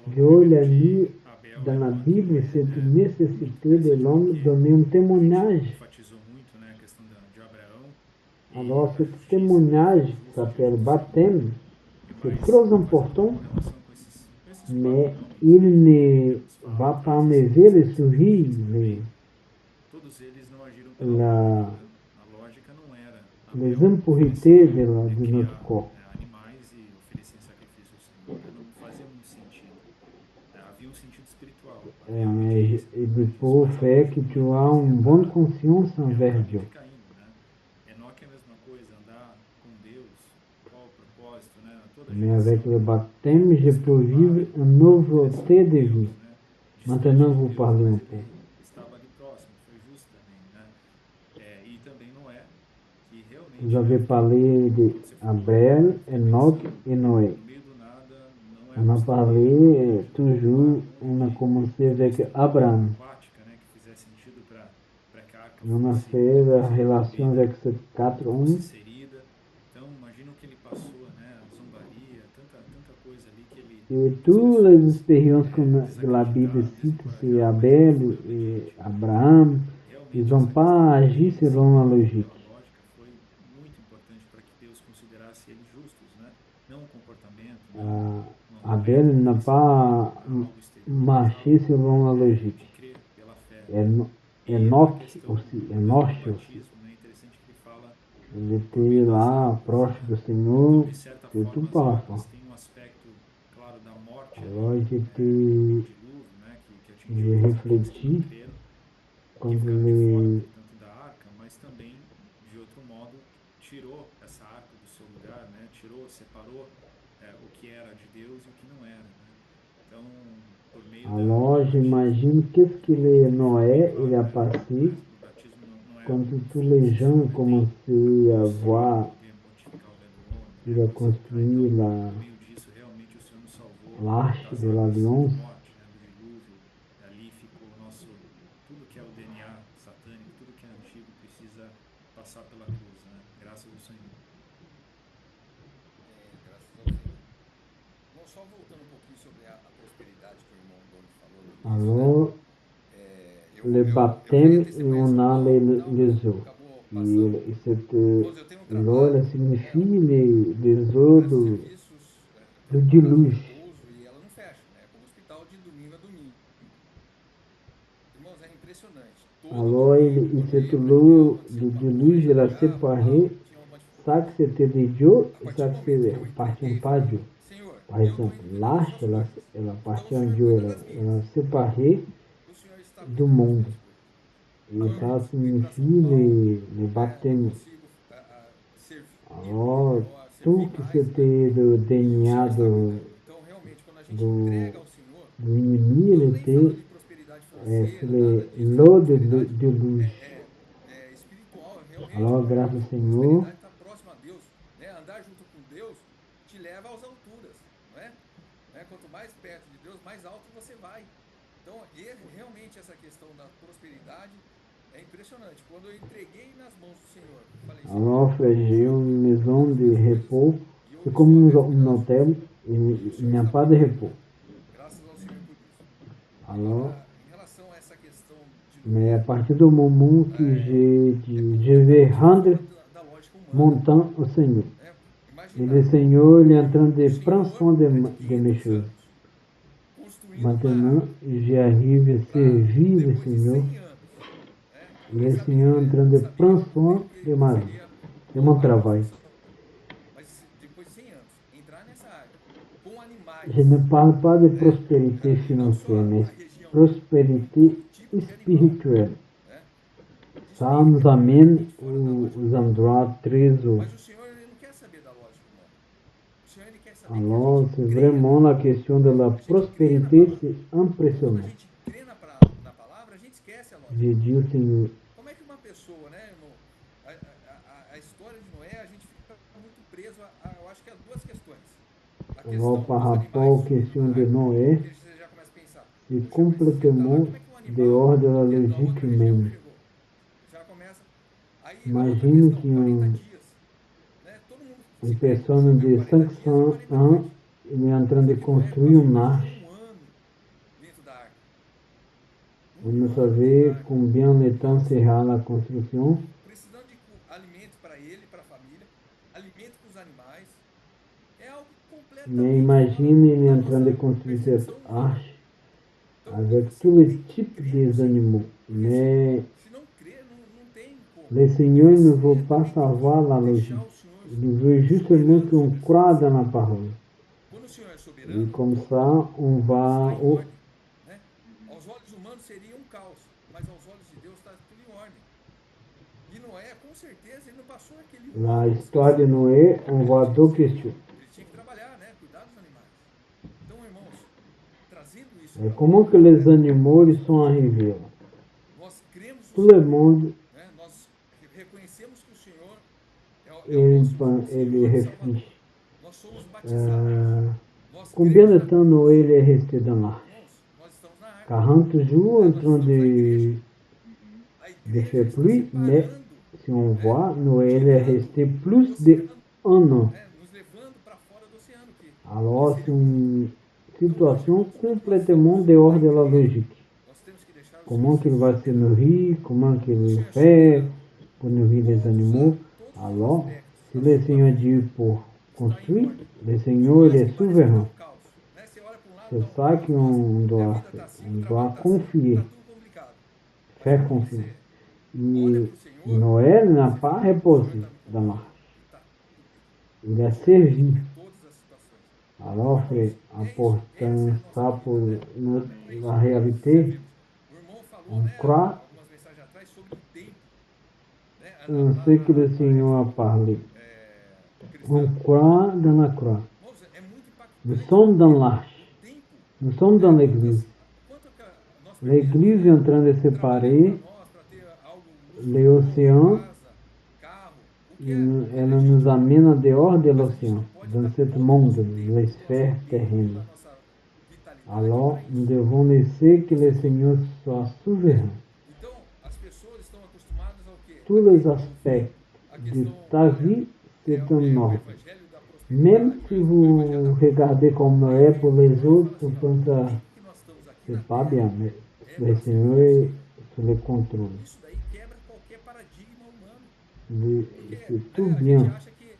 Dieu l'a mis dans la Bible cette nécessité de l'homme donner un témoignage. Alors, ce témoignage s'appelle baptême. C'est très important, mais il ne va pas enlever les souris, les impuretés de notre corps. il faut faire que tu as une bonne conscience envers Dieu. Caindo, né? Enoque é a mesma coisa, andar com Deus, qual o propósito, né? Toda Mais geração, avec le baptême, je peux vivre une nouveauté de vie. Maintenant, vous parlez un peu. Estava ali próximo, foi justo também, né? E também Noé, que realmente... Vous avez parlé d'Abel, Enoch et Noé. No meio do nada, não é On a parlé toujours, on a commencé avec Abraham. aquática, né? Que fizesse sentido para que a arca On a fait la relation avec ces quatre hommes. inserida. Então, imagina o que ele passou, né? A zombaria, tanta coisa ali que ele... Et toutes les expériences que la Bible cite, c'est Abel et Abraham, ils n'ont pas agi selon la logique. Foi muito importante para que Deus considerasse eles justos, né? Não o comportamento. Abel n'a pas marché selon la logique. Enoch aussi, Enoch aussi. Il était là, proche du Seigneur, c'est tout par la foi. Alors j'ai réfléchi quand les mas também, de outro modo, tirou essa arca do seu lugar, né? Separou o que era de Deus e o que não era, né? Então, por meio alors j'imagine qu'est-ce que le Noé il a passé quand tous les gens commençaient à voir, il a construit l'arche de l'alliance. Ali ficou nosso, tudo que é o DNA satânico, tudo que é antigo precisa passar pela cruz, né? Graças ao Senhor. Graças ao Senhor. Bom, só voltando um pouquinho sobre a prosperidade que o irmão Doni falou. Alors, le baptême, on a les eaux. Et l'eau, elle signifie les eaux du déluge. E ela não fecha, né? Como hospital de domingo a domingo. Irmãos, é impressionante. Alors, cette eau du déluge, elle a séparé ça que c'était de Dieu et ça que appartient pas à Dieu. Par exemple, l'arche, elle appartient à Dieu, elle a séparé du monde. Et ça signifie le baptême. Alors, tout que c'était le DNA du ennemi, il était l'eau de déluge. Alors, grâce au Seigneur, andar junto com Deus te leva às alturas, não é? Quanto mais perto de Deus, mais alto você vai. Então, realmente essa questão da prosperidade é impressionante. Quando eu entreguei nas mãos do Senhor, falei: alors, j'ai une maison de repos. C'est comme un hôtel, il n'y a pas de repos. Graças ao Senhor por isso. Alors, em relação a essa questão de mais à partir du moment que j'ai dit, je vais rendre mon temps au Seigneur. Et le Seigneur, il est en train de prendre soin de mes choses. Maintenant, j'arrive à servir le Seigneur. Et le Seigneur est en train de prendre soin de ma vie, de mon travail. Je ne parle pas de prospérité financière, mais prospérité spirituelle. Ça nous amène aux endroits très hauts. Alors, c'est vraiment la question de la prospérité, c'est impressionnant. J'ai dit au Seigneur. Como é que uma pessoa, né, irmão? A história de Noé, a gente fica muito preso eu acho que a duas questões. Alors, par rapport aux questions de Noé, c'est complètement dehors de la logique humaine. Imagine qu'une personne de 500 ans il est en train de construire une arche. Vous ne savez combien de temps sera la construction. Precisando de alimento para ele, para a família, alimento para os animais. É algo completamente. Mais imagine, il est en train de construire cette arche avec tous les types des animaux. Mais le Seigneur ne veut pas savoir la logique. Il veut justement qu'on croie dans la parole. Et comme ça, on va E Noé, com certeza, ele não passou aquele La ano histoire de descansando. Noé, on voit deux questions. Ele tinha que trabalhar, né? Cuidar dos animais. Então, irmãos, trazendo isso Et para comment que les animaux ils sont arrivés là? nós cremos no Tout le Senhor, monde, né? Nós reconhecemos que o Senhor é o il, nosso il Senhor e Salvador. réfléchit. Nós somos batizados. Euh, Nós combien cremos de na temps cruz. Noé il est resté dans l'arche? Irmãos, nós estamos na arca. 40 jours Né? en Nós train estamos na igreja. A de igreja faire está pluie, mais separando, si on né? voit, Noé il est Tirando resté o plus oceano, d'1 an. né? Nos levando para fora do oceano, que Alors c'est seria o mundo. une Então hoje, situation irmãos, o que nós complètement temos dehors na de la igreja, logique. nós temos que deixar o Comment Senhor qu'il ser va se soberano. nourrir, comment O qu'il Senhor é fait soberano. pour nourrir les animaux. Todos os Alors, aspectos si da le sua Seigneur vida dit pour está em construire, ordem. le Por Seigneur il mais est que pareça que está souverain. um caos, né? Você olha para um lado, C'est está um ça caos. Nossa, qu'on minha doit vida faire. está assim, On o doit trabalho está assim, confier, está tudo complicado. Mas faire quando confiance. você olha Et para o Senhor, Noël n'a você pas fala, não, o Senhor reposé está no dans controle l'arche. e está tudo bem. Il O a Senhor vai servi. resolver todas as situações. Alors, Então, frère, irmãos, é isso. apportant Essa é a nossa ça vida, pour né? É la isso. réalité, O irmão falou, on né, croit algumas mensagens atrás sobre o tempo, né? en ce que le Seigneur a parlé. On Cristã. croit dans la croix. Irmãos, é muito Nous impactante sommes dans porque l'arche. o tempo, Nous sommes né, dans l'église. quanto que nós perdemos, L'église né, est en train de trabalhando para séparer nós, para ter algo les luxuoso, océans. casa, carro, o que é Elle legítimo. nous amène en dehors de Mas a gente l'océan, não pode dans dar ce todo o monde, nosso tempo, les todo o nosso sphères empenho, terrestres. toda a nossa vitalidade Alors, para nous isso. devons laisser que le Seigneur soit souverain. Então, as pessoas estão acostumadas ao quê? Tous les aspects A de questão, ta olha, vie, c'est o un ordre. evangelho da Même prosperidade, si o evangelho vous da regardez comme Aí Noé vem pour o les irmão e autres, fala vous assim, ó, o pensez, tempo que nós estamos aqui na c'est pas Terra bien, mais é le para Seigneur servir ao est Senhor. sous le contrôle. Isso daí quebra qualquer paradigma humano. Porque, C'est tout né, a bien. gente acha que,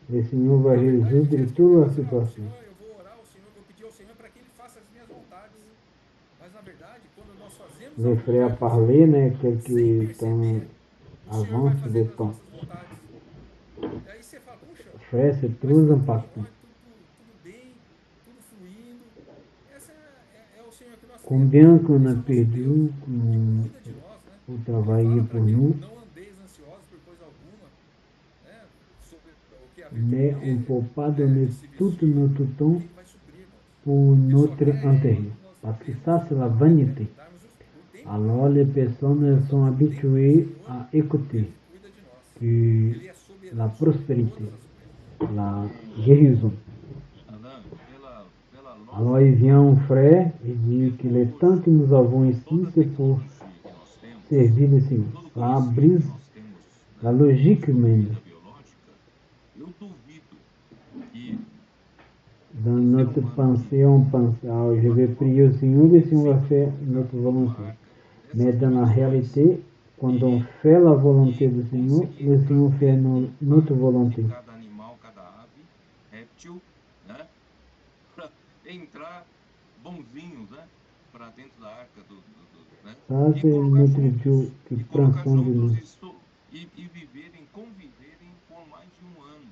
Le Seigneur va na verdade, a gente résoudre acha que toute la assim, ó, o situation. Senhor, eu vou orar ao Senhor, vou pedir ao Senhor para que Ele faça as minhas vontades. Mas, na verdade, quando nós fazemos a Les frères vontade do parlaient, Senhor, mais sem quelques temps perceber, o Senhor avant vai sur le fazendo as temps. nossas vontades. E aí você fala, puxa, Frère, c'est mas trop tudo impactant. tudo bem, tudo fluindo. Essa é o Senhor que nós Combien temos. qu'on Esse a é o nosso perdu Deus que pour cuida de nós, né? Ele travailler fala pour para que nous, não andeis ansiosos por coisa alguma, né? Sobre o que haver mais de on ne comer, peut pas né? donner De se tout vestir, notre temps porque Ele vai suprir, irmãos. pour Ele só notre quer intérêt. que nós Parce que demos, ça, c'est la vanité. darmos o tempo. Alors les personnes sont habituées à écouter Ele cuida de nós. que Ele é soberano la sobre prospérité, todas as coisas. la guérison. Alain, pela nossa Alors il vient un frère et dit que le temps que nous avons ici, toda a c'est pour tecnologia que nós temos, servir le Seigneur. todo o Ça conhecimento brise que nós temos, la logique humaine. vida biológica, eu duvido que Dans notre pensée, on pense, ah, je vais prier au Seigneur et le Seigneur va faire notre volonté. Mais dans la réalité, quand on fait la volonté du Seigneur, le Seigneur fait notre volonté. cada animal, cada ave, réptil, né, para entrar bonzinhos, né, para dentro da arca né, Ça, e c'est colocar notre juntos, Dieu qui e prend colocar soin de nous. juntos e viverem, conviverem por mais de um ano.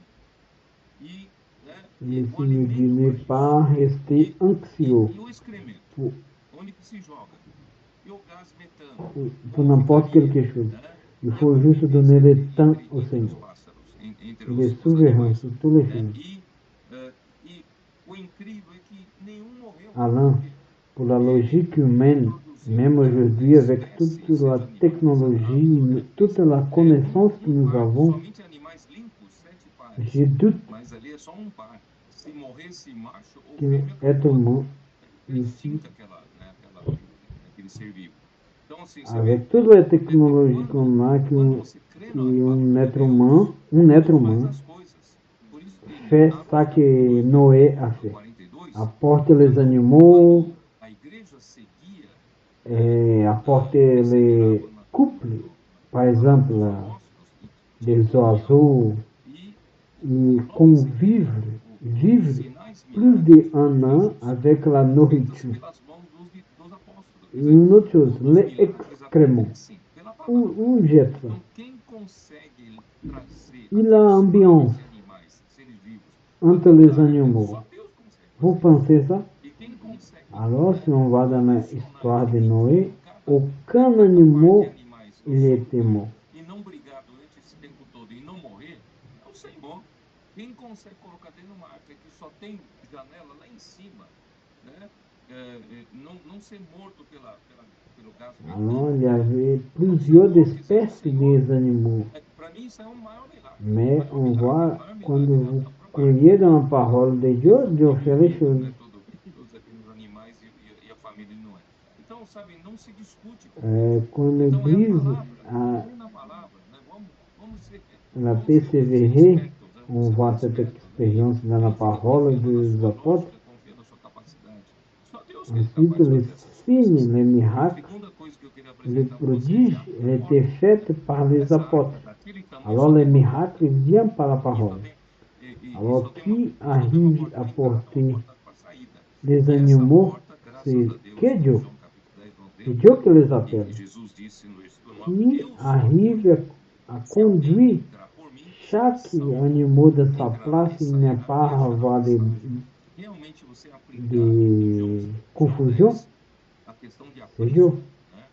E, né, Le o Seigneur dit alimento ne para pas rester anxieux e o excremento, pour, onde que se joga? E o gás metano? pour n'importe quelque chose. Né? Il faut juste donner le temps au Entre os Seigneur. pássaros, entre Il est os souverain animais, sur tous les né? choses. E o incrível é que nenhum morreu. Alain, pour la logique humaine, même aujourd'hui, avec toute la technologie, toute la connaissance que nous avons, Somente animais limpos, 7 pares. je doute Mas ali é só um par. Se morresse macho ou que fêmea, l'être humain ele ici, extinta aquele ser vivo. Então, assim, você avec vê, toute la technologie qu'on a, quando você crê na un palavra être de Deus, humain, Deus faz as coisas. Por isso que fait Atos ça que Noé a fait. 42, Apporte les animaux, quando a igreja seguia et apporte les couples, par exemple, des oiseaux, ils convivent, vivent plus d'un an avec la nourriture. pelas mãos dos apóstolos. Et une autre chose, les excréments, Pela palavra. où jette ça? Então, quem consegue trazer Il a ambiance animais, seres vivos, entre les animaux. só Deus consegue. Vous pensez ça? E quem consegue Alors, si on va dans l'histoire de Noé, aucun animal il était mort. e não Quem consegue colocar dentro de uma arca que só tem janela lá em cima, né? Não ser morto pelo gás Alors, metano. il y avait Então, plusieurs Senhor, quer dizer, o espèces Senhor, des animaux. para mim, isso é um maior milagre. Mais O on voit, maior quand milagre vous da própria arca. croyez dans la parole de Dieu, Dieu fait les Envolvido, choses. né? Todos aqueles animais e a família de Noé. Então, sabe, não se discute com Quand Deus. Então, é a l'Église palavra. a, É na palavra, né? Vamos ser a vamos ser persévéré, espertos, né? on Vamos ser voit bem cette espertos, né? expérience dans la Não fica parole confiando na des sua apôtres. lógica, confia na sua capacidade. Só Deus que é Ensuite, capaz de les fazer essas signes, coisas. les E a miracles, segunda coisa que eu queria les apresentar para vocês é prodiges, a ils porta. étaient faits par les Essa apôtres. arca daquele tamanho Alors, só les tem uma porta. miracles viennent par la E só parole. tem, e Alors, só tem qui uma arrive porta à para entrada, uma porter porta para saída. les E essa animaux, porta, graças c'est a Deus, que em Dieu. João capítulo 10, nós C'est lemos, Dieu qui les e appelle. Jesus disse no versículo 9, Qui eu sou a arrive porta. à Se alguém conduire entrar por mim, será chaque salvo. animal de sa Entrará place, e il n'y a sairá pas e à achará avoir passagem. Realmente você aplicar em de João confusion. 10 a questão de C'est Dieu. aprisco, né?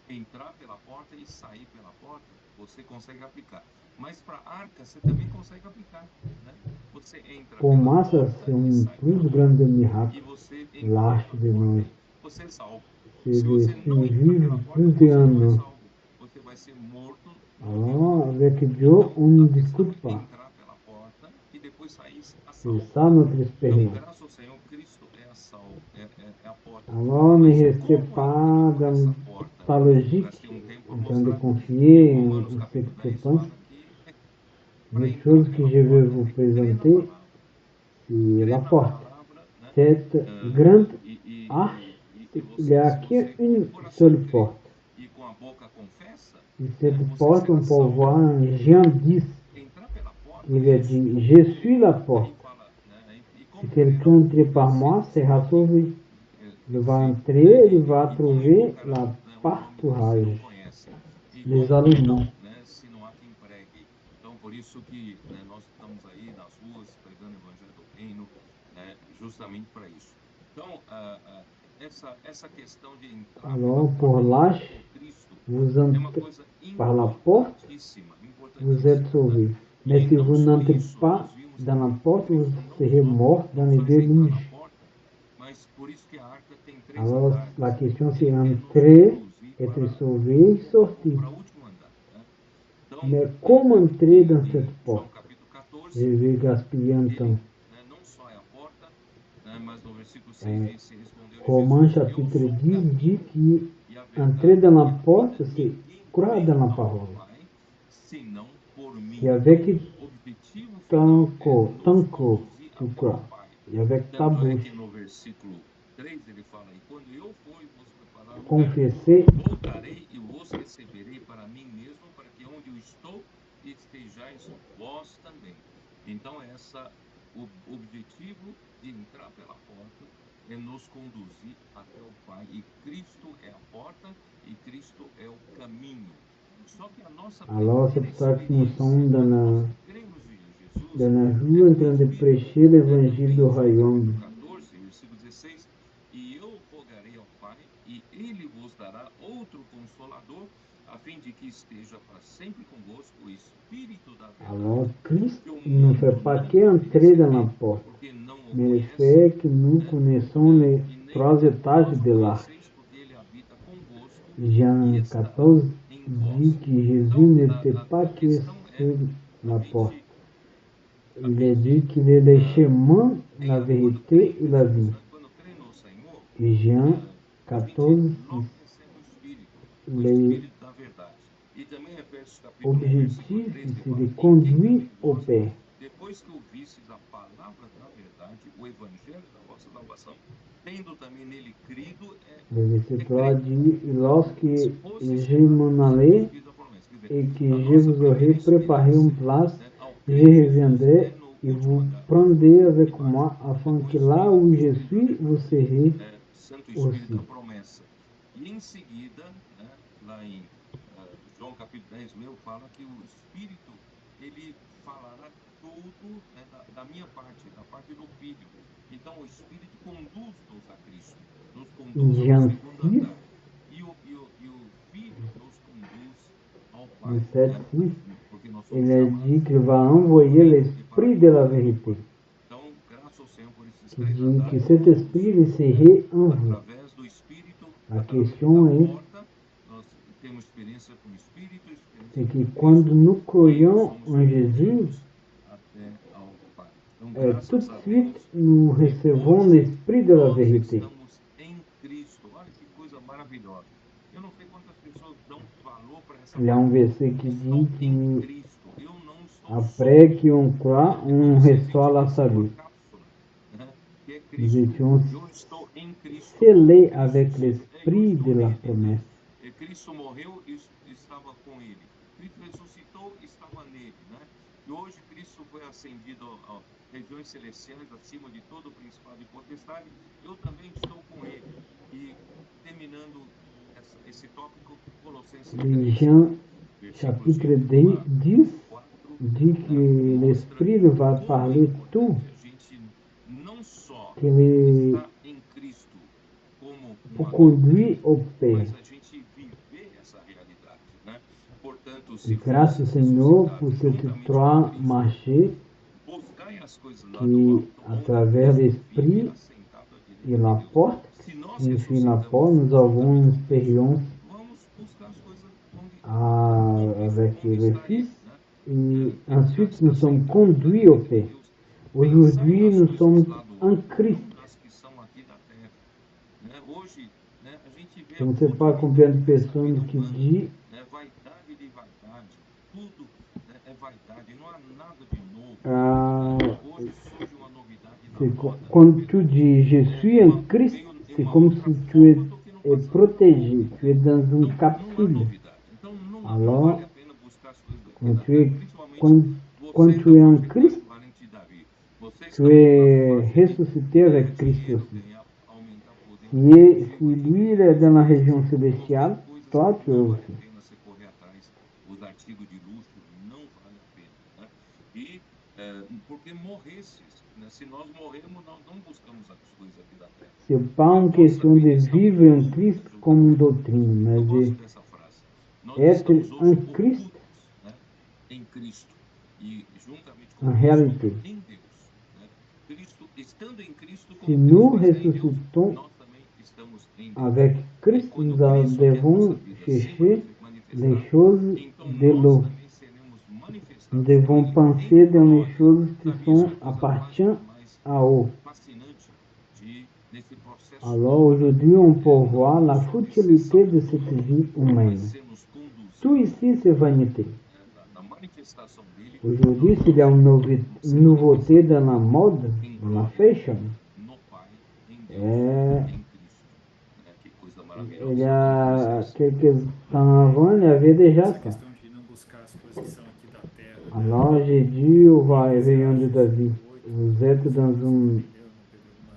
Entrar pela porta e sair pela porta, você consegue aplicar. Mas para a arca, você também consegue aplicar, né? Você entra Pour pela moi, ça, porta c'est e un sai plus pela grand porta. miracle. E você entra Lâche pela de porta, nós. você é salvo. C'est Se de você não entrar survivre pela porta, plus você d'un não é an. salvo. Você vai ser morto no Alors, avivamento. avec Dieu, Então, on ne a questão discute é pas. entrar pela porta e depois sair a C'est salvo. ça notre Então, expérience. graças ao Senhor, Cristo é a salvo, é a porta. Alors, ne Mas restez como pas entrar por dans essa porta? pas Eu logique, gastei um tempo a en train de mostrar. confier E en Romanos ce capítulo que je 10 pense. fala que para Une entrar chose que pela je vais porta vous é crer na présenter, palavra. c'est la Crer na porte. palavra, né? Cette grande E arche, se il n'y a você com qu'une o coração seule crê porte. e com a boca confessa, Et né, cette você porte, on será peut salvo. voir en Jean 10, Entrar pela porta il é est isso. dit, je suis la porte. Aí fala, né? E Si como crer quelqu'un entre par moi sera sauvé. Il va entrer, il va trouver la um pâturage, conhece. E les como aliments. né, se não há quem pregue. Então, por isso que né, nós estamos aí nas ruas pregando o evangelho do reino, né, justamente para isso. Então, essa questão de entrar Alors, pela pour porta l'âche, com Cristo vous é uma entrez coisa par la porte, importantíssima, vous êtes sauvé. né? Mais E si não vous só n'entrez isso, pas nós vimos dans la também que porte, vous Cristo não serez mort dans les só entrar na déluges. porta, mas por isso que a arca tem três Alors, andares. la question c'est Ele quer nos entrer, conduzir être para sauvé et sortir. o último andar. Né? Então, Mais comment entrer dans cette João porte? capítulo Je 14, vais gaspiller un ele temps. né, não só é a porta, né, mas no versículo 6 diz, se respondeu Romains Jesus, eu chapitre sou o 10 dit caminho e a qu'entrer verdade dans la e a porte, vida. c'est Ninguém croire vem dans la ao parole. Pai, senão por mim. Et avec O objetivo ton final é corps, nos ton corps, conduzir tu até o crois. Pai. Et avec ta Tanto é bouche, que no versículo 3 ele fala, e quando eu for e vos preparar lugar, confesser, voltarei e vos receberei para mim mesmo, para que onde eu estou estejais vós também. Então, o objetivo de entrar pela porta é nos conduzir até o Pai. E Cristo é a porta e Cristo é o caminho. Só que a nossa alors c'est pour ça que nous sommes dans nós cremos em Jesus, la joie en train de prêcher l'évangile du royaume. 14, versículo 16, e eu rogarei ao Pai, e ele vos dará outro consolador, a fim de que esteja para sempre convosco o Espírito da Alors verdade. Christ ne fait pas qu'entrer dans la porte, Porque não o mais il conhece, fait que nous connaissons les e nem trois étages de l'arche. conheceis, porque ele habita convosco Jean e estará 14 em dit vós. que Jésus Então, n'était pas a que questão sur la a porte. gente, Il est dit qu'il est le chemin, la quando vérité crê em et la Jesus, vie. né, quando crê no Senhor, Et Jean a gente 14, logo recebe o les Espírito da verdade. E também Efésios capítulo 1, versículo objectifs, 13, c'est fala, de e quem conduire também au vós, Père. depois que ouvistes a palavra da verdade, o evangelho da vossa salvação, tendo também nele crido, Le verset 3 dit, lorsque je m'en allais et que je vous aurai préparé une place, je reviendrai et vous prendrez avec moi, afin que là où je suis, vous serez Santo Espírito aussi. da promessa. E em seguida, né, lá em João capítulo 10, fala que o Espírito, ele falará tudo né, da minha parte, da parte do Filho. Então o Espírito conduz-nos a Cristo, nos conduz ao Jean segundo 6, andar. E o Filho nos conduz ao Pai. 17, Né? 6, Porque nós nós somos il a chamados dit qu'il va envoyer l'esprit de la vérité. Então, graças ao Senhor por esses Qui três dit que andares, cet esprit il serait en vous. através do Espírito, A através questão da é porta, nós temos experiência com o Espírito, experiência c'est com que Cristo, quando nous e croyons somos en Jésus, conduzidos até ao Pai. Então, tout graças de a suite, Deus, nous recevons l'esprit de la nós vérité. estamos em Cristo. Olha que coisa maravilhosa. Eu não sei quantas pessoas dão valor para essa Il y a un palavra. verset qui Estou dit em que Cristo. Eu não estou après só. qu'on croit, É on como se a gente reçoit la tivesse uma salut. cápsula, né, que é Nous Cristo. étions Eu estou em Cristo. scellés Cristo avec eu l'esprit estou de la nele. promesse. E Cristo morreu e estava com ele. Cristo ressuscitou e estava nele, né? E hoje Cristo foi ascendido a regiões celestiais, acima de todo o principado e potestade. Eu também estou com ele. E terminando esse tópico, Colossenses Les 3, Jean, versículos chapitre 5 a 10, 4, dit que mostra l'esprit va como é parler tout, importante a gente não só qu'il est estar em Cristo como pour uma conduire au Père. mas a gente viver essa realidade, né? Portanto, se Et grâce au fosses Seigneur ressuscitado pour ces juntamente trois com Cristo, marchés buscai as coisas lá do qui, alto, à onde travers Cristo vive l'esprit assentado à et direita la de Deus. porte, Se nós signifie la ressuscitamos porte, nous avons une juntamente com Cristo, expérience vamos buscar as coisas com Cristo, avec onde le está Fils, Ele, né? et Ele já ensuite está nous sommes sentado à conduits au direita de Père. Deus. Aujourd'hui, Pensai nas nous coisas sommes lá do en alto, Christ. não nas que são aqui da terra. Né? Hoje, né, a gente vê Je a ne sais pas combien de futilidade dessa personnes vida qui humana, disent né? Vaidade de vaidade, tudo, né, é vaidade, não há nada de novo. Hoje surge uma novidade na moda. quand tu dis je suis en Christ, c'est comme si tu es protégé, tu es dans une Então, não há capsule. novidade. Então, não Alors, vale a pena buscar as coisas daqui quand da tu terra, es, principalmente quand vocês tu da es en faixa Christ, etária equivalente de Davi. Vocês tu estão es na faixa de ressuscité avec ganhar Christ dinheiro, aussi. ganhar, aumentar poder. Si lui il est dans la région célestiale, toi tu es Não vale aussi. a pena você correr atrás. Os artigos de luxo não vale a pena. Né? E porque morresses, né? Se nós morrermos, nós não buscamos as coisas aqui da terra. C'est pas une question de vivre en Christ comme une doctrine, mais Eu de gosto dessa frase. Nós être estamos en hoje Christ ocultos, né? Em Cristo. E juntamente com en Cristo, réalité. em Deus. Né? Cristo, estando em Cristo, Si como nous Cristo está em Deus, ressuscitons nós também estamos em Deus. avec Christ, Quando nous Cristo quer devons nossa vida se chercher manifestar, les choses então de nós l'eau. também seremos manifestados Nous por devons Ele penser em dans les glória. choses qui Sabe, isso é sont a coisa appartiennent mais à haut. fascinante nesse processo Alors todo, aujourd'hui, on peut voir la sobre esse futilité de salto cette todo, vie vai humaine. ser nos conduzir, Tout ici, c'est vanité. na manifestação dele. Aujourd'hui, nós s'il y a une vamos ser nouveauté manifestados dans la mode, em dans la glória, fashion, no Pai, em Deus, é, em Cristo. Que coisa maravilhosa. il y a Vocês, quelques temps avant, il y avait déjà Essa ça. questão de não buscar as coisas que são aqui da terra. Né? Alors j'ai dit au réveillon de David, vous êtes dans une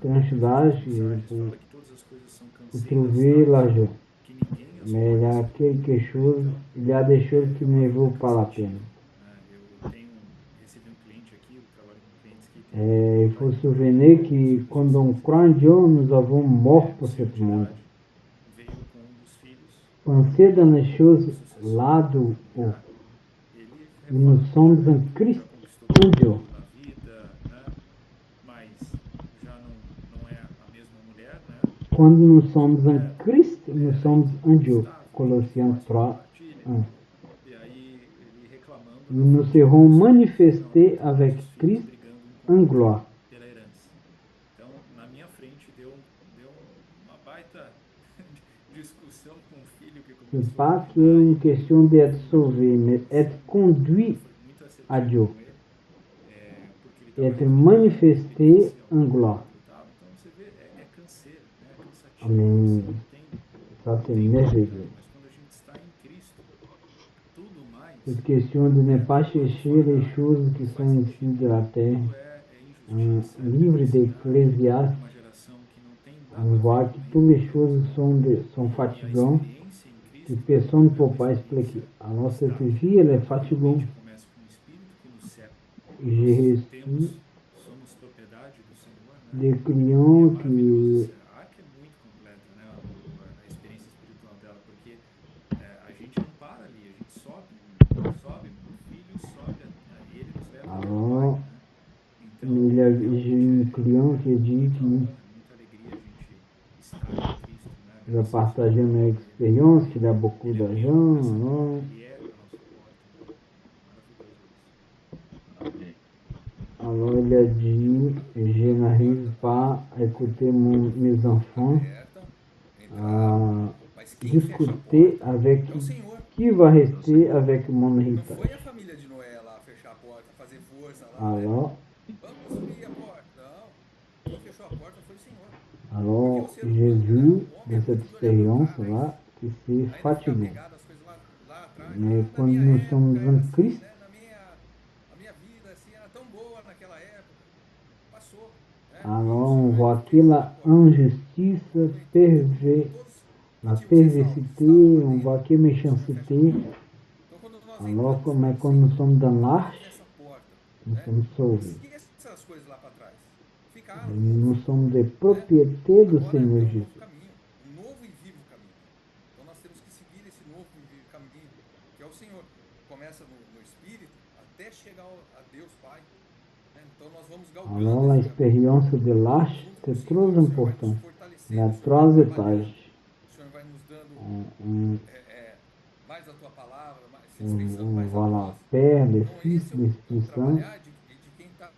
tranche d'âge Fala que todas as coisas são pour canseiras, trouver tá? l'argent. Que ninguém as Mais il y a quelque chose, il y a des choses qui ne vaut pas la peine. Eu recebi cliente aqui, eu trabalho com clientes que têm Et il faut se souvenir que quand on croit en Dieu, nous avons mort pour ce monde. veio com dos filhos, Pensez dans les choses là d'où haut. ele Nous sommes en Christ, en Dieu. na vida, né? Mas já não é a mesma mulher, né? Quand nous sommes en Christ, nous sommes en Dieu. Colossiens 3, 1. E aí ele reclamando Nous nous serons manifestés avec Christ en gloire. pela herança. Então, na minha frente deu uma baita discussão com o filho que Ce começou n'est pas qu'il y a une question d'être sauvé, mais être conduit muito assertivo à Dieu, com ele, porque ele être manifesté en gloire. então você vê, é canseiro, né? É cansativo. Amen. Tem, Ça, c'est merveilleux. mas quando a gente está em Cristo, tudo mais Cette question de ne pas chercher les choses qui sont ici de la terre. é Un injustiça. livre d'Ecclésiaste, Uma geração que não tem on voit que toutes les choses sont fatigantes, experiência em que Cristo. personne ne peut pas expliquer. Alors cette vie, elle est fatigante. Começa com o Espírito que nos cerca. J'ai reçu Somos propriedade do Senhor, né? des clients qui, A ARC é muito completa, né? A experiência espiritual dela, porque a gente não para ali, a gente sobe, o filho sobe partager une expérience qu'il a beaucoup d'argent. Alors, Ele é a nossa porta. Maravilhoso isso. Amém. alors il a dit, je n'arrive pas à écouter mes enfants Aberta, entrar, à mas quem fecha a discuter porta avec é o Senhor. qui va rester avec mon Não héritage. foi a família de Noé lá fechar a porta, fazer força lá, né? Alors, Vamos subir a porta. Não. Quem fechou a porta foi o Senhor. alors j'ai vu de cette expérience-là que c'est Ainda ficar fatigant. pegado as coisas lá atrás. Mais Na quand minha nous época sommes era en assim, Christ, né? A minha vida assim, era tão boa naquela época. Passou. Né? alors E o on Senhor, voit ele que fechou a la porta. injustice, la Todos perversité, on voit que méchanceté. Então, quando nós Alors, entramos mais quand nous sommes dans l'arche, nessa porta, nous né? sommes sauvés. Esqueça essas coisas lá para trás. Ficaram. Nous sommes des propriétés du Agora Seigneur é um Jésus. novo caminho, um novo e vivo caminho. Então nós temos que seguir esse novo e vivo caminho, que é o Senhor. Começa no Espírito até chegar a Deus Pai. Né? Então nós vamos galgando Alors, esse l'expérience de l'arche, junto com o c'est Senhor. très O Senhor vai nos important. fortalecendo, Il y a o Senhor trois vai trabalhando, étages. o Senhor vai nos dando mais a tua palavra, se dispensando mais a Voilà, nós. Père, le Então Fils, esse é o l'Esprit Saint, trabalhar de quem está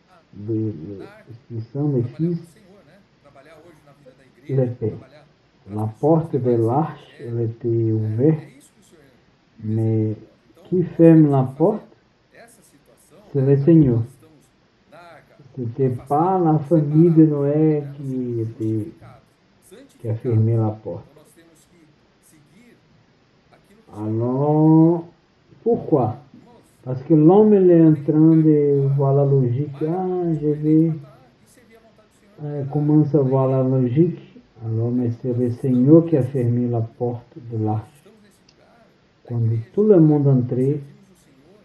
l'Esprit Saint, le trabalhar Fils, para o Senhor, né? Trabalhar hoje na vida da le igreja, Père. trabalhar para La as pessoas, porte levar de esse l'arche, elle evangelho. était É ouverte, isso que o Senhor mais deseja de nós. Então, qui nós ferme temos la que fazer porte, essa situação, c'est né, le já que Seigneur. nós estamos na arca, C'était pas afastados, la famille de separados, Noé né? Nós qui somos était, justificados, qui a santificados. fermé la porte. Então nós temos que seguir aquilo que o Senhor Alors, pourquoi? Irmãos, Parce que l'homme, il est en tem train lugar de melhor, voir la logique. mais Ah, je escolher vais, matar e servir a vontade do Senhor. commence à voir la logique. Alors, mais c'est le Seigneur qui a fermé la porte de Nós l'arche. estamos nesse lugar, da Quando igreja, tout le monde entrait, servimos o Senhor.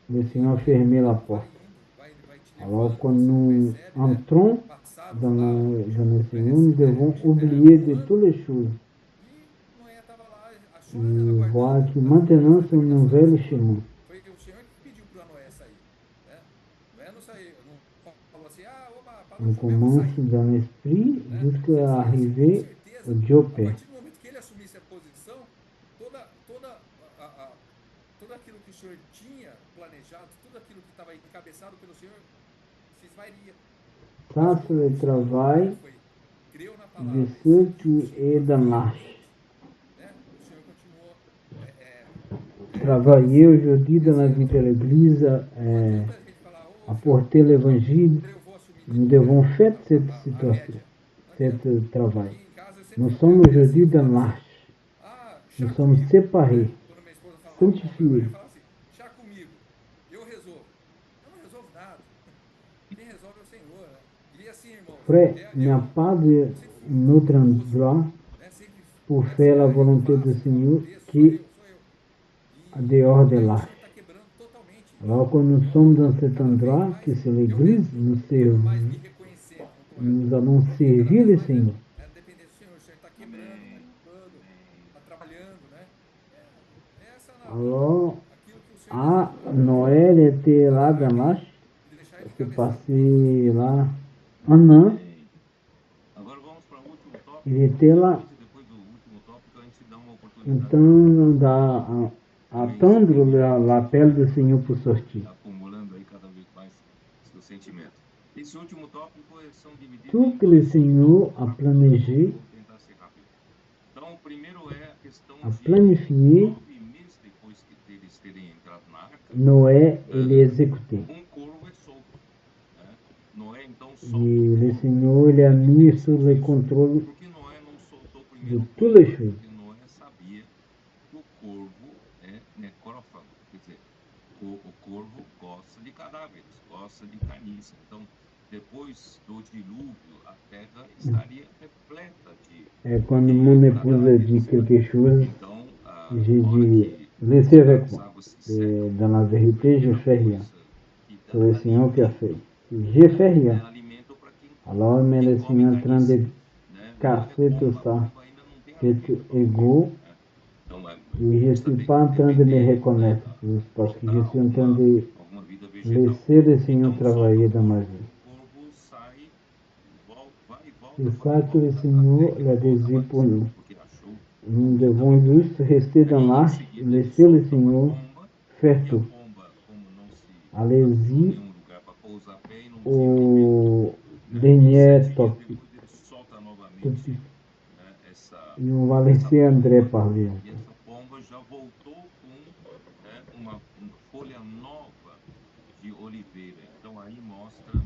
le Seigneur a fermé la Vai porte. indo, vai te Alors, levando, quand você não nous percebe, né? entrons Passados dans lá, le Seigneur, nous devons oublier de toutes les choses e Noé estava lá et achando, voir aguardando que as maintenant promessas, c'est un determinações nouvel do Senhor. chemin. Foi o Senhor que pediu para Noé sair, né? Noé não saiu, não falou assim, opa, parou On de chover, vou commence sair. dans l'esprit Né? jusqu'à Com arriver certeza, au a Jope. partir do momento que ele assumisse a posição, tudo aquilo que o Senhor tinha planejado, tudo aquilo que estava encabeçado pelo Senhor, se esvairia. Ça, c'est le travail Foi, creu na de palavra, ceux qui seguiu, est dans l'arche. né? O Senhor continuou Travailler aujourd'hui dans la vie de l'Église, não adianta a gente falar, ô, apporter l'Évangile, eu vou assumir nous devons faire cette a situation, rédea. cet travail. Aqui em casa eu sempre Nous falo, sommes eu falei aujourd'hui assim, dans eu falo assim, l'arche. chá Nous sommes comigo, séparés, né? Quando minha esposa fala alguma coisa, sanctifiés. eu falo assim, chá comigo, eu resolvo. Eu não resolvo nada. Quem resolve é o Senhor, né? E assim, irmãos, Frère, il n'y a pas d'autre endroit né, sempre, pour né, faire la eu volonté faço, du eu Seigneur aconteço, qui sou eu. est dehors de Aí o l'arche. Senhor está quebrando totalmente. Alors que nous sommes dans cet Cada vez endroit, mais, que c'est eu l'Église, mesmo não estou mais me reconhecendo no correto. nous allons Porque cada servir vez le mais Seigneur. é depender do Senhor. O Senhor está quebrando, está limpando, está trabalhando, né? Essa é Alors, aquilo que o Senhor à Noël était là dans l'arche, de deixar ele c'est encabeçar passé là un an, Agora vamos para o último tópico. il était là. Depois do último tópico, a gente dá uma oportunidade Então, attendre l'appel du Seigneur pour sortir. acumulando aí cada vez mais seu sentimento. Esse último tópico são divididos Tout em que le dois Seigneur a planégé, Vou tentar ser rápido. Então, o primeiro é a questão a de planifié, 9 meses depois que eles terem entrado na arca, Noé et les exécuté. corvo é solto. Né? Noé, então, Et solta o le corvo. Seigneur il a mis sous le contrôle Por que Noé não soltou de primeiro o toutes corvo? les choses. Porque Noé sabia que o corvo é necrófago. Quer dizer, o corvo gosta de cadáveres, gosta de carniça. Então, depois do dilúvio, a terra estaria repleta de... Et quand mon épouse dit quelque chose, Então, j'ai dit, laissez avec moi. Et dans la vérité, je fais rien. C'est le Seigneur qui a fait. Je fais rien. Alors, mais le Seigneur est en train de casser tout ça, cet ego, et je ne suis pas en train de me reconnaître, parce que je suis en train de laisser le Seigneur travailler dans ma vie. C'est ça que le Seigneur a désiré pour nous. nous devons juste rester dans l'arche et laisser le Seigneur faire E a tout. pomba, como não se Allez-y nenhum lugar para pousar pé e não tinha au né? dernier 7 dias topic. depois ele solta novamente Topic. né? Et on va laisser André parler. E essa pomba já voltou com né, uma folha nova de oliveira. Então aí mostra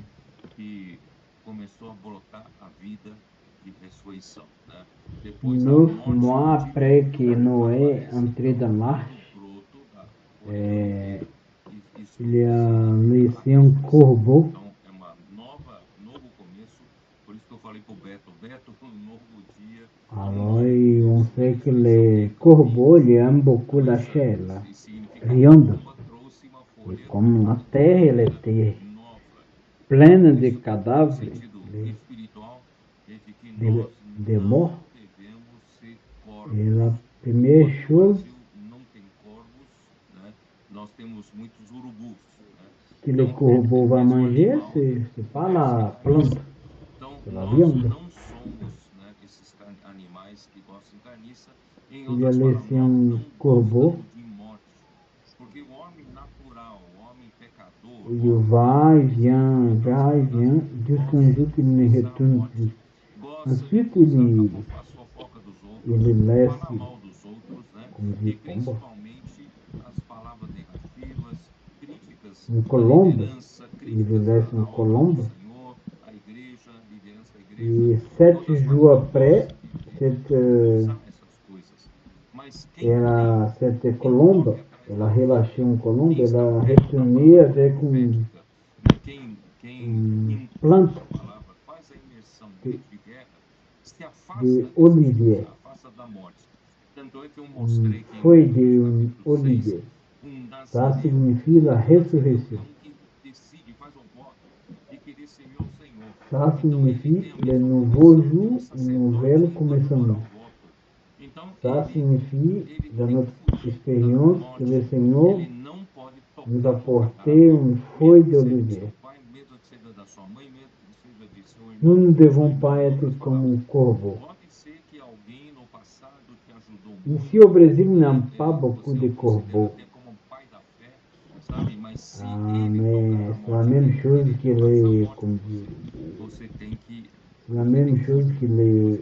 que começou a brotar a vida de ressurreição. Né? Depois da 9 morte mois de après Lutero, que Noé aparece, entré então, dans um l'arche, novo broto da folha de oliveira. Isso il a significa laissé a un ressurreição. corbeau. Então é uma novo começo. Por isso que eu falei pro Beto, um novo dia. Alors, on sait que les corbeaux, ils aiment beaucoup la chair, la viande. Et comme la terre, elle était pleine de cadavres, de morts, et la première chose que les corbeaux vont manger, c'est pas la plante, c'est la viande. Il a laissé un corbeau. Il va et vient jusqu'à un jour qu'il ne retourne plus. Ensuite, il laisse, como diz pomba, um colombo. Il laisse un colombo. Et 7 jours après, cette colombe, elle a relâché un colombe, elle a retourné avec une plante de olivier, une feuille de olivier. Ça signifie la résurrection. Ça signifie le nouveau jour, un nouvel commencement. Ça signifie, dans notre expérience, que le Seigneur nous a apporté une feuille d'olivier. Nous ne devons pas être comme un corbeau. Ici au Brésil, il n'y a pas beaucoup de corbeaux. Mais c'est la même chose que les, c'est la même chose que les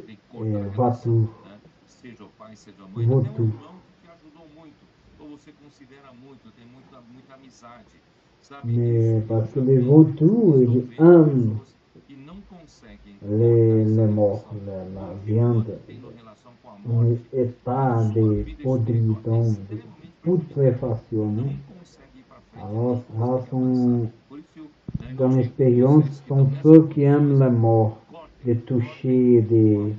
vautours. Mais parce que les vautours, ils aiment les morts, la viande, un état de podridão, de putrefação, né? Alors, ça sont, dans l'expérience, sont ceux qui aiment la mort, de toucher, de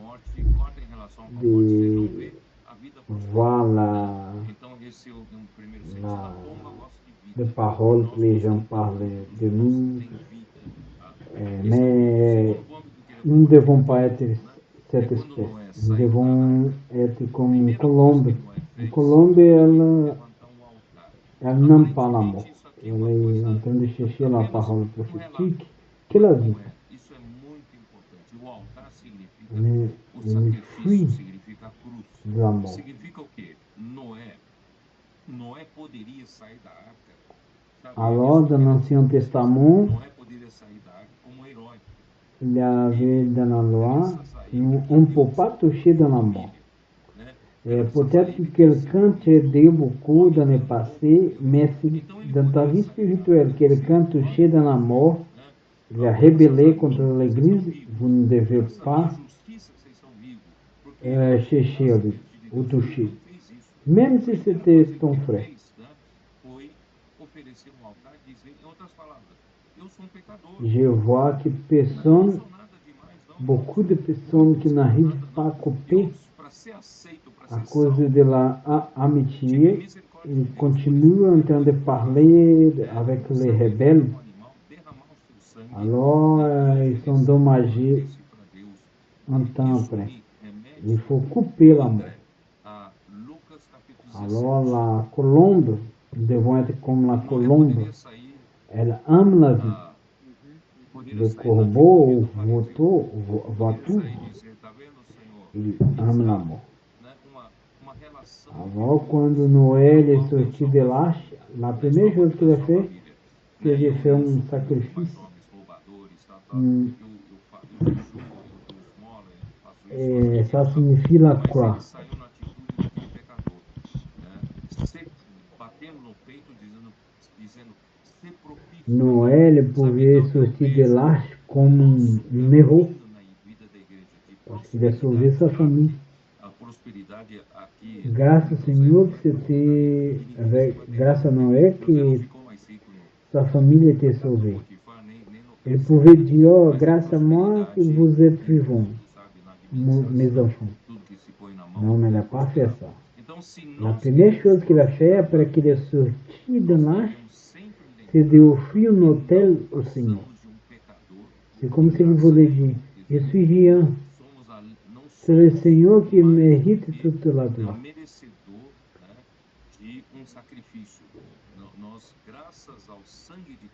voir les paroles que les gens parlent de nous. Mais nous ne devons pas être cette espèce. Nous devons être comme une colombe. Une colombe, elle n'aime pas la mort. Elle est en train de chercher la parole prophétique qu'elle a vue. Mais elle fuit de la mort. Alors, dans l'Ancien Testament, il y avait dans la loi, on ne peut pas toucher dans la mort. Peut-être que quelqu'un t'a aidé beaucoup dans le passé, mais si dans ta vie spirituelle, quelqu'un touché dans la mort, il a rebellé contre l'Église, vous ne devez pas chercher lui ou toucher. Même si c'était ton frère. Je vois que beaucoup de personnes qui n'arrivent pas à couper à cause de l'amitié, ils continuent en train de parler avec les rebelles. Alors, ils sont dommagés en temps après. Il faut couper la mort. Alors, la colombe, nous devons être comme la colombe. Elle aime la vie. Le corbeau ou vautour, il aime la mort. Alors, quando Noé ele é sorti de l'arche, a primeira coisa que ele fez, que ele fez um sacrifício. Ça signifie la croix. Noé ele pouvait sortir de l'arche como um héros, parce qu'il a sauvé sa famille. Grâce ao Senhor que c'était grâce à Noé que sa famille était sauvée. Ele pouvait dire, oh, grâce à moi que vous êtes vivants, mes enfants. Não, ele n'a pas fait ça. La première chose qu'il a fait après qu'il est sorti de l'arche, c'est d'offrir un autel au Senhor. C'est comme si ele voulait dire, je suis rien. C'est le Senhor qui mérite toute la gloire.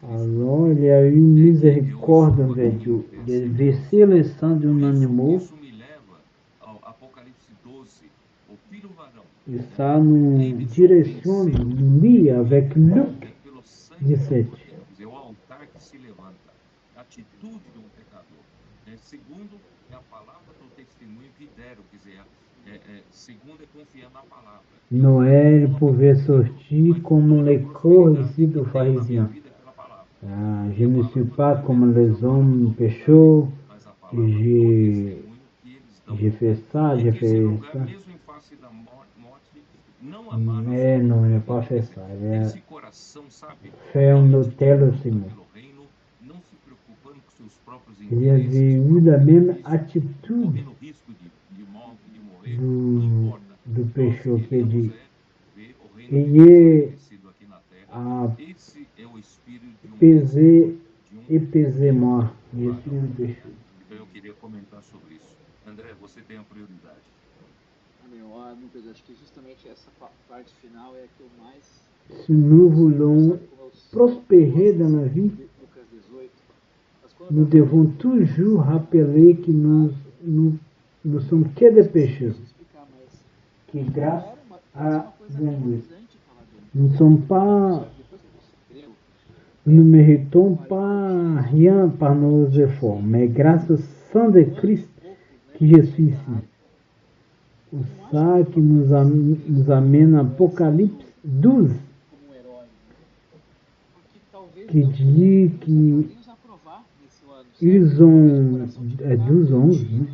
Alors, il y a eu miséricorde envers Dieu. Il a versé le sang d'un animal. E ça nous directionne, nous lie avec Luc 17. Noé pouvait sortir comme les corps ici du pharisien. Je ne suis pas comme les hommes pécheurs, j'ai fait ça, j'ai fait ça. Mais non, il n'a pas fait ça. Il a fait un autel au Senhor. Il avait eu la même attitude do pécheur que dit ayez à peser e pesez-moi, je suis um pécheur. Eu queria comentar sobre isso. André, você tem a prioridade. Lucas, acho que justamente essa parte final é a que eu mais... Se nous voulons prospérer dans la vie, nous devons toujours rappeler que nous sommes que des pécheurs. Que grâce à Dieu, nous ne sommes pas, nous ne méritons pas rien par nos efforts, mais grâce au sang de Christ que je suis ici. O sang que nos amène à Apocalipse 12, que dit qu'ils ont 12, né?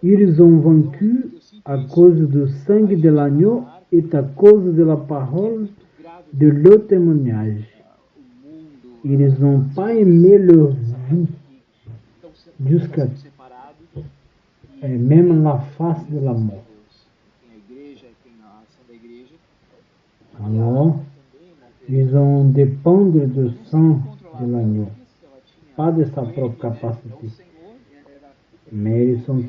Ils ont vaincu à cause du sang de l'agneau et à cause de la parole de leur témoignage. Ils n'ont pas aimé leur vie jusqu'à même la face de la mort. Alors, ils ont dépendre du sang de l'agneau, pas de sa propre capacité. Mais ils sont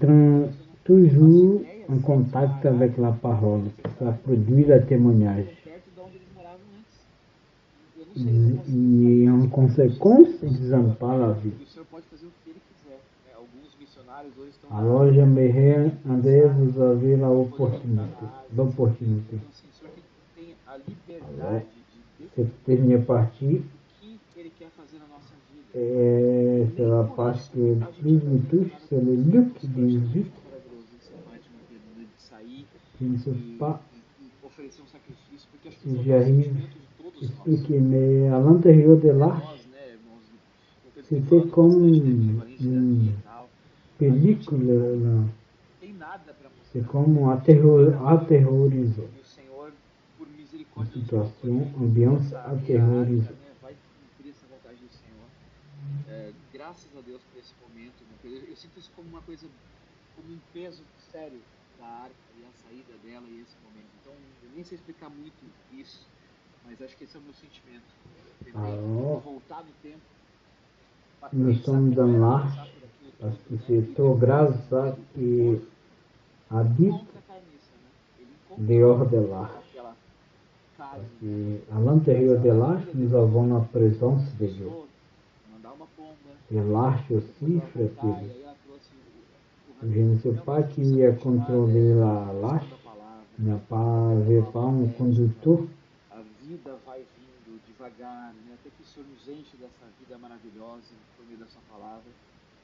toujours en contact avec la parole, que ça produit le témoignage. E en conséquence, ils n'ont pas la vie. Alors j'aimerais, André, vous avez l'opportunité. Alors, cette dernière partie, c'est la page que plus me touche, c'est le Luc 18. Je ne sais pas si j'arrive à expliquer, mais à l'intérieur de l'arche, c'était comme une película, c'est comme aterrorisant. Uma situação, ambiente aterrorizante. Graças a Deus por esse momento, eu sinto isso como uma coisa, como um peso sério da arca e a saída dela e esse momento. Então, eu nem sei explicar muito isso, mas acho que esse é o meu sentimento. Voltar no tempo. Nous sommes dans l'arche parce que c'est trop grâce ça qui habite dehors de l'arche. Parce qu'à l'intérieur de l'arche, nous avons la présence de Dieu. Et l'arche aussi, frère, Je ne sais pas qui a contrôlé la lâche, il n'y avait pas un conducteur. A vida vai vindo devagar, né? Até que o Senhor nos enche dessa vida maravilhosa por meio da sua palavra.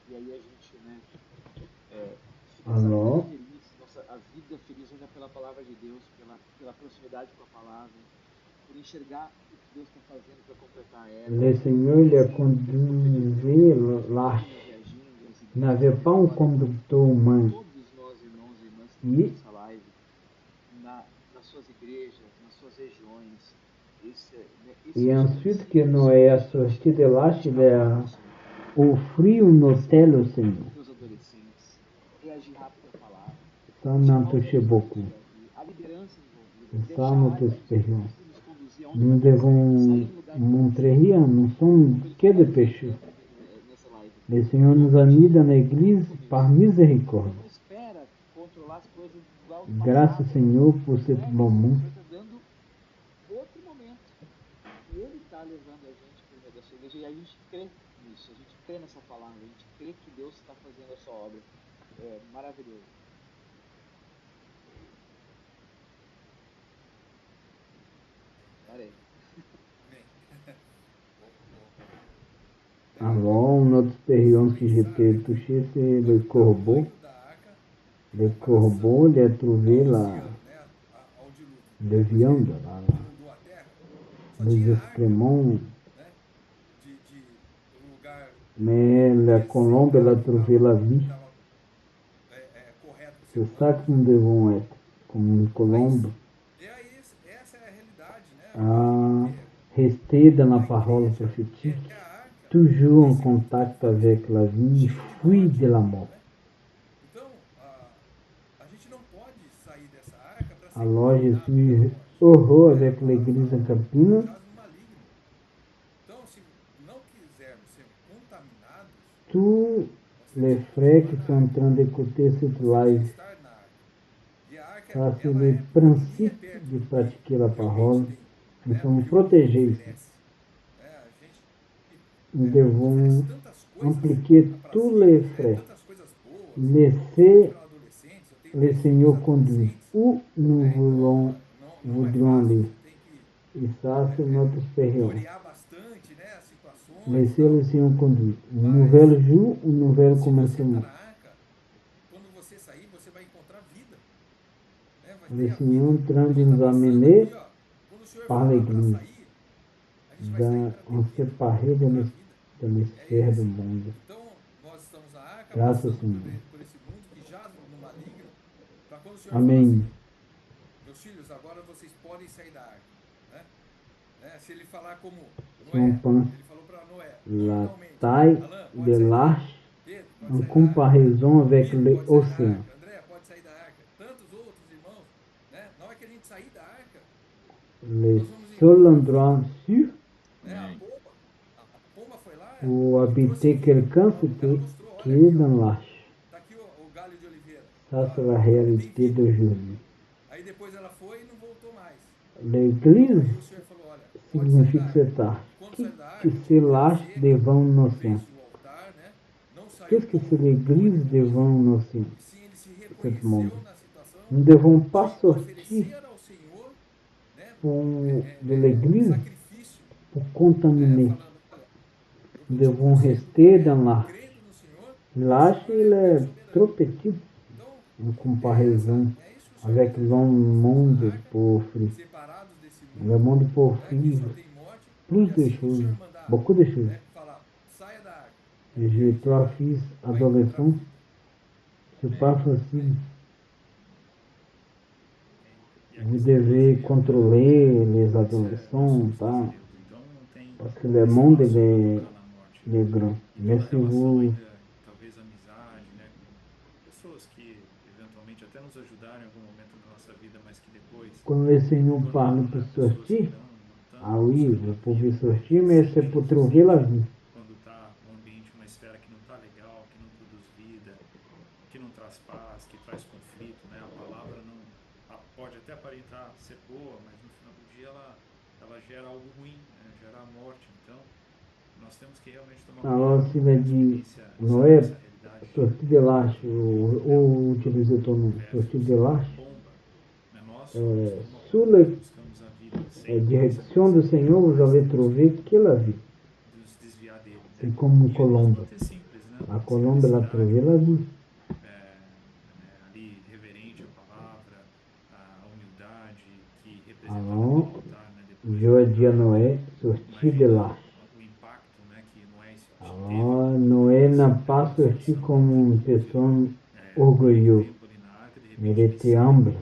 E aí a gente, né, fica essa Alors, vida feliz, a vida feliz ainda pela palavra de Deus, pela proximidade com a palavra, por enxergar o que Deus está fazendo para completar ela. le Seigneur il a conduit l'arche. Reagindo, as Il n'avait pas un conducteur humain. todos nós, irmãos e irmãs, que estão nessa live, nas suas igrejas, nas suas regiões. Et ensuite que Noé a sorti de l'arche, il a offert un hôtel au Seigneur. Os adolescentes, reagir rápido à palavra. Ça m'en touché beaucoup. A liderança envolvida, C'est deixar ça a notre arca expérience. nos conduzir aonde Nous vai devons sair do lugar montrer rien, nous sommes que des pécheurs. nessa live. Le Seigneur nous a mis dans l'Église par miséricorde. Não espera controlar as coisas igual Grâce Seigneur pour ce moment. Ele está dando outro momento. E Ele está levando a gente por meio da sua igreja. E a gente crê nisso, a gente crê nessa palavra, a gente crê que Deus está fazendo a sua obra. É maravilhoso. Parei. Alors, notre expérience que j'étais touché, c'est le corbeau. Le corbeau, il a trouvé la viande, les excréments. Mais la colombe, elle a trouvé la vie. C'est ça que nous devons être, comme une colombe, à rester dans la parole prophétique, toujours en contact avec la vie, fruit de la mort. Alors, je suis heureux avec l'église en Campinas. Tous les frères qui sont en train d'écouter cette live, ça c'est le principe de pratiquer la parole. Nous sommes protégés ici. Nous devons impliquer tous les frères, laisser le Seigneur conduire où nous voudrions aller. Et ça, c'est notre expérience. Laisser le Seigneur conduire. Un nouvel jour, un nouvel commencement. Le Seigneur est en train de nous amener par l'Église en séparé de l'esphère du monde. Graças ao Senhor. Amém. Meus filhos, agora vocês podem sair da arca. Se ele falar como Si on Noé, pense ele falou para Noé, la taille de l'arche en comparaison avec l'océan. André, pode sair da arca. Tantos outros irmãos, né? Na hora que a gente sair da arca, Le seul endroit sûr né? A pomba foi lá, où habiter quelqu'un, c'était qui est dans l'arche. tá aqui o galho de oliveira. Ça, c'est la réalité d'aujourd'hui. Aí depois ela foi e não voltou mais. L'église Aí o Senhor falou, olha, pode sair signifique da arca. cette arche. Quando Qu'est-ce sair da arca, que c'est l'arche devant un océan? fez o altar, né? Não saiu Qu'est-ce que c'est l'église devant un océan? sim, ele se Cet reconheceu monde. na situação. Nous ne devons pas sortir Oferecer ao Senhor, né, de l'église sacrifício, pour contaminer. falando, olha, Nous devons rester dans l'arche. crendo no Senhor, L'arche, il est trop petit então, en comparaison é isso que o Senhor avec le monde pauvre. separados desse Le mundo, monde pauvre, né, que só tem morte, plus e de assim que o choses, Senhor mandar, beaucoup de choses. né, falar, saia da arca, J'ai 3 fils adolescents, c'est pas facile. Vous devez contrôler les adolescents, tá? Parce que le monde il est grand. Mais si vous Talvez amizade, né? Pessoas que eventualmente até nos ajudaram em algum momento da nossa vida, mas que depois. quand le Seigneur parle pour sortir, ah oui, vous pouvez sortir, mais c'est pour trouver la vie. Quando está um ambiente, uma esfera que não está legal, que não produz vida, que não traz paz, que traz conflito, né? A palavra não pode até aparentar ser boa, mas no final do dia ela gera algo ruim, né? Gera a morte. Então, nós temos que realmente tomar Alors, cuidado s'il a com dit, essa Noé, realidade. sortir de lache, ou utiliser ton nom, sortir de lache, Bomba. Né? Nós sous la buscamos a vida sem direction du Seigneur, j'avais trouvé que la vie. nos desviar dele. Né? C'est comme une E o colombe. nosso voto é simples, né? La colombe, elle a trouvé la vie. Ali reverente à palavra, a humildade que representa Alors, o altar, né? Depois Dieu a dit à Noé, sortir de là. o impacto, né? Que Noé Alors, Noé n'a pas sorti comme une personne orgueilleuse, mais il était humble.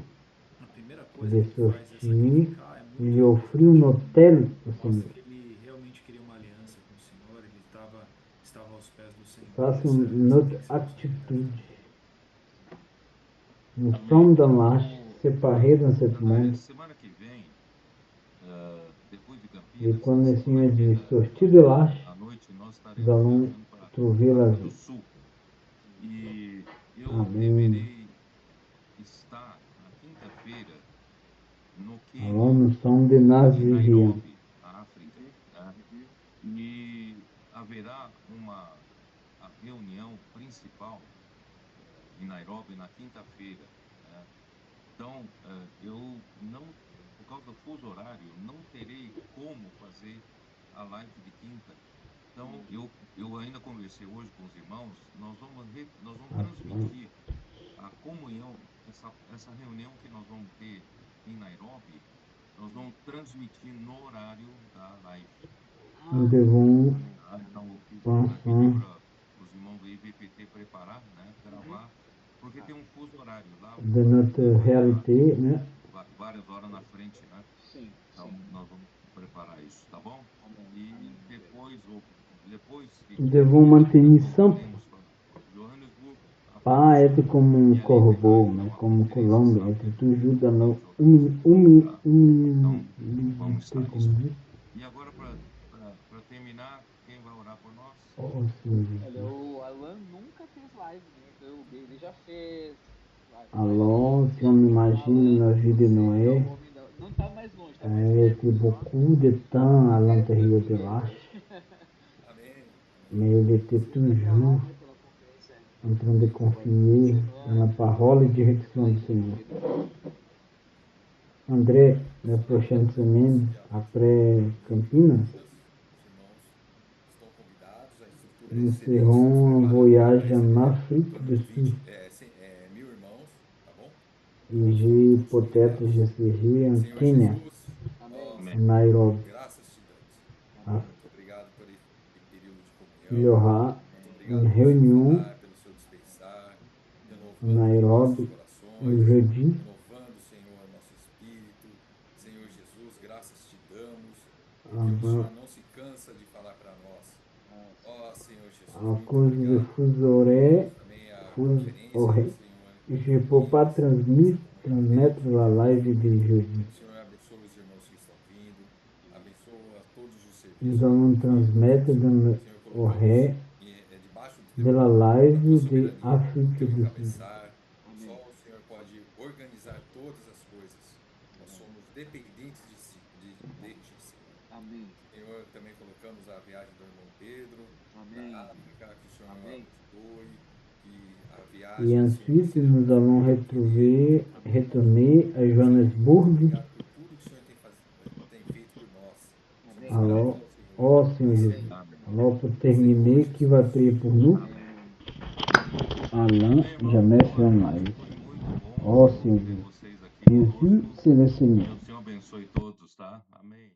a primeira Il coisa est que faz essa sorti, química é il lui muito offrit un hôtel au mostra Seigneur. que ele realmente queria uma aliança com o Senhor, ele estava aos pés do Senhor. Ça, c'est Essa notre tem que ser attitude. Nous sommes dans l'âge, séparés dans ce monde. Semana que vem, depois de Et Campinas, quand le Seigneur dit sortir de l'âge, à noite nós estaremos nous allons viajando para trouver la África do vie. Sul. E eu Amém. deverei estar na quinta-feira no Alors, Quênia, nous sommes des em Naziviens. Nairobi, na África, né? E haverá a reunião principal em Nairobi na quinta-feira, né? Então, eu não, por causa do fuso horário, não terei como fazer a live de quinta. Então, eu ainda conversei hoje com os irmãos, nós vamos transmitir a comunhão, essa reunião que nós vamos ter em Nairobi, nós vamos transmitir no horário da live. Nous devons Então, eu pedi penser para os irmãos do IBPT preparar, né, gravar, porque tem um fuso horário lá, de notre réalité, né? várias horas na frente, né? Sim, Então, sim. nós vamos preparar isso, tá bom? Amém. E depois Nous devons maintenir simple, Johannesburg, pas être comme un corbeau, mais comme une colombe, être toujours dans la humilité, comme dit. E agora, para terminar, quem vai orar por nós? Oh, Senhor Olha, Jesus. o Alan nunca fez live, né? Então ele já fez live. Alors, si on imagine la vie de Noé, Não tá mais longe, tá elle mais a perto. été beaucoup de temps à l'intérieur de l'arche, Amém. mais il était toujours Pela conferência. en train de confier dans la parole et direction du Seigneur. André, la prochaine semaine, après Campinas, Os irmãos estão convidados, a estrutura é nous excelente. serons en Preparada voyage para en receber Afrique todos du os Sud. 1000 irmãos, tá bom? Et j'ai peut-être je serai en Senhor Kenya, Jesus, Amém. en Nairobi. graças te damos. Ah, Muito obrigado por esse período de Il y comunhão. aura Muito une obrigado pelo réunion falar, pelo seu dispensar, en renovando Nairobi nossos le corações, jeudi. renovando, Senhor, nosso espírito. Senhor Jesus, graças te damos, porque Ah, o Senhor não se cansa de falar para nós. Ó Senhor Jesus, À muito cause du obrigado. fuseau horaire, Também a fuso conferência, horaire, Senhor. je ne peux pas transmettre la live de jeudi. O Senhor abençoa os irmãos que estão vindo, abençoa todos os serviços. Nous allons transmettre dans le horaire Debaixo de la live de soberania, Afrique teu du Sud. cabeçar. Só o Senhor pode organizar todas as coisas. Nós somos dependentes de ti, Senhor. Amém. Senhor, também colocamos a viagem do irmão Pedro Amém. na África, que o Senhor Amém. abençoe, que a Et viagem, ensuite, nous allons retourner à Johannesburg. obrigado por tudo que o Senhor tem feito por nós. Amém. Alors, oh Seigneur Jésus. Alors, pour terminer, qui va prier pour nous? Alain, jamais fait un live. Foi muito bom Oh, Senhor ter Jésus. vocês aqui Jésus, conosco. c'est le Seigneur. Que o Senhor abençoe todos, tá? Amém.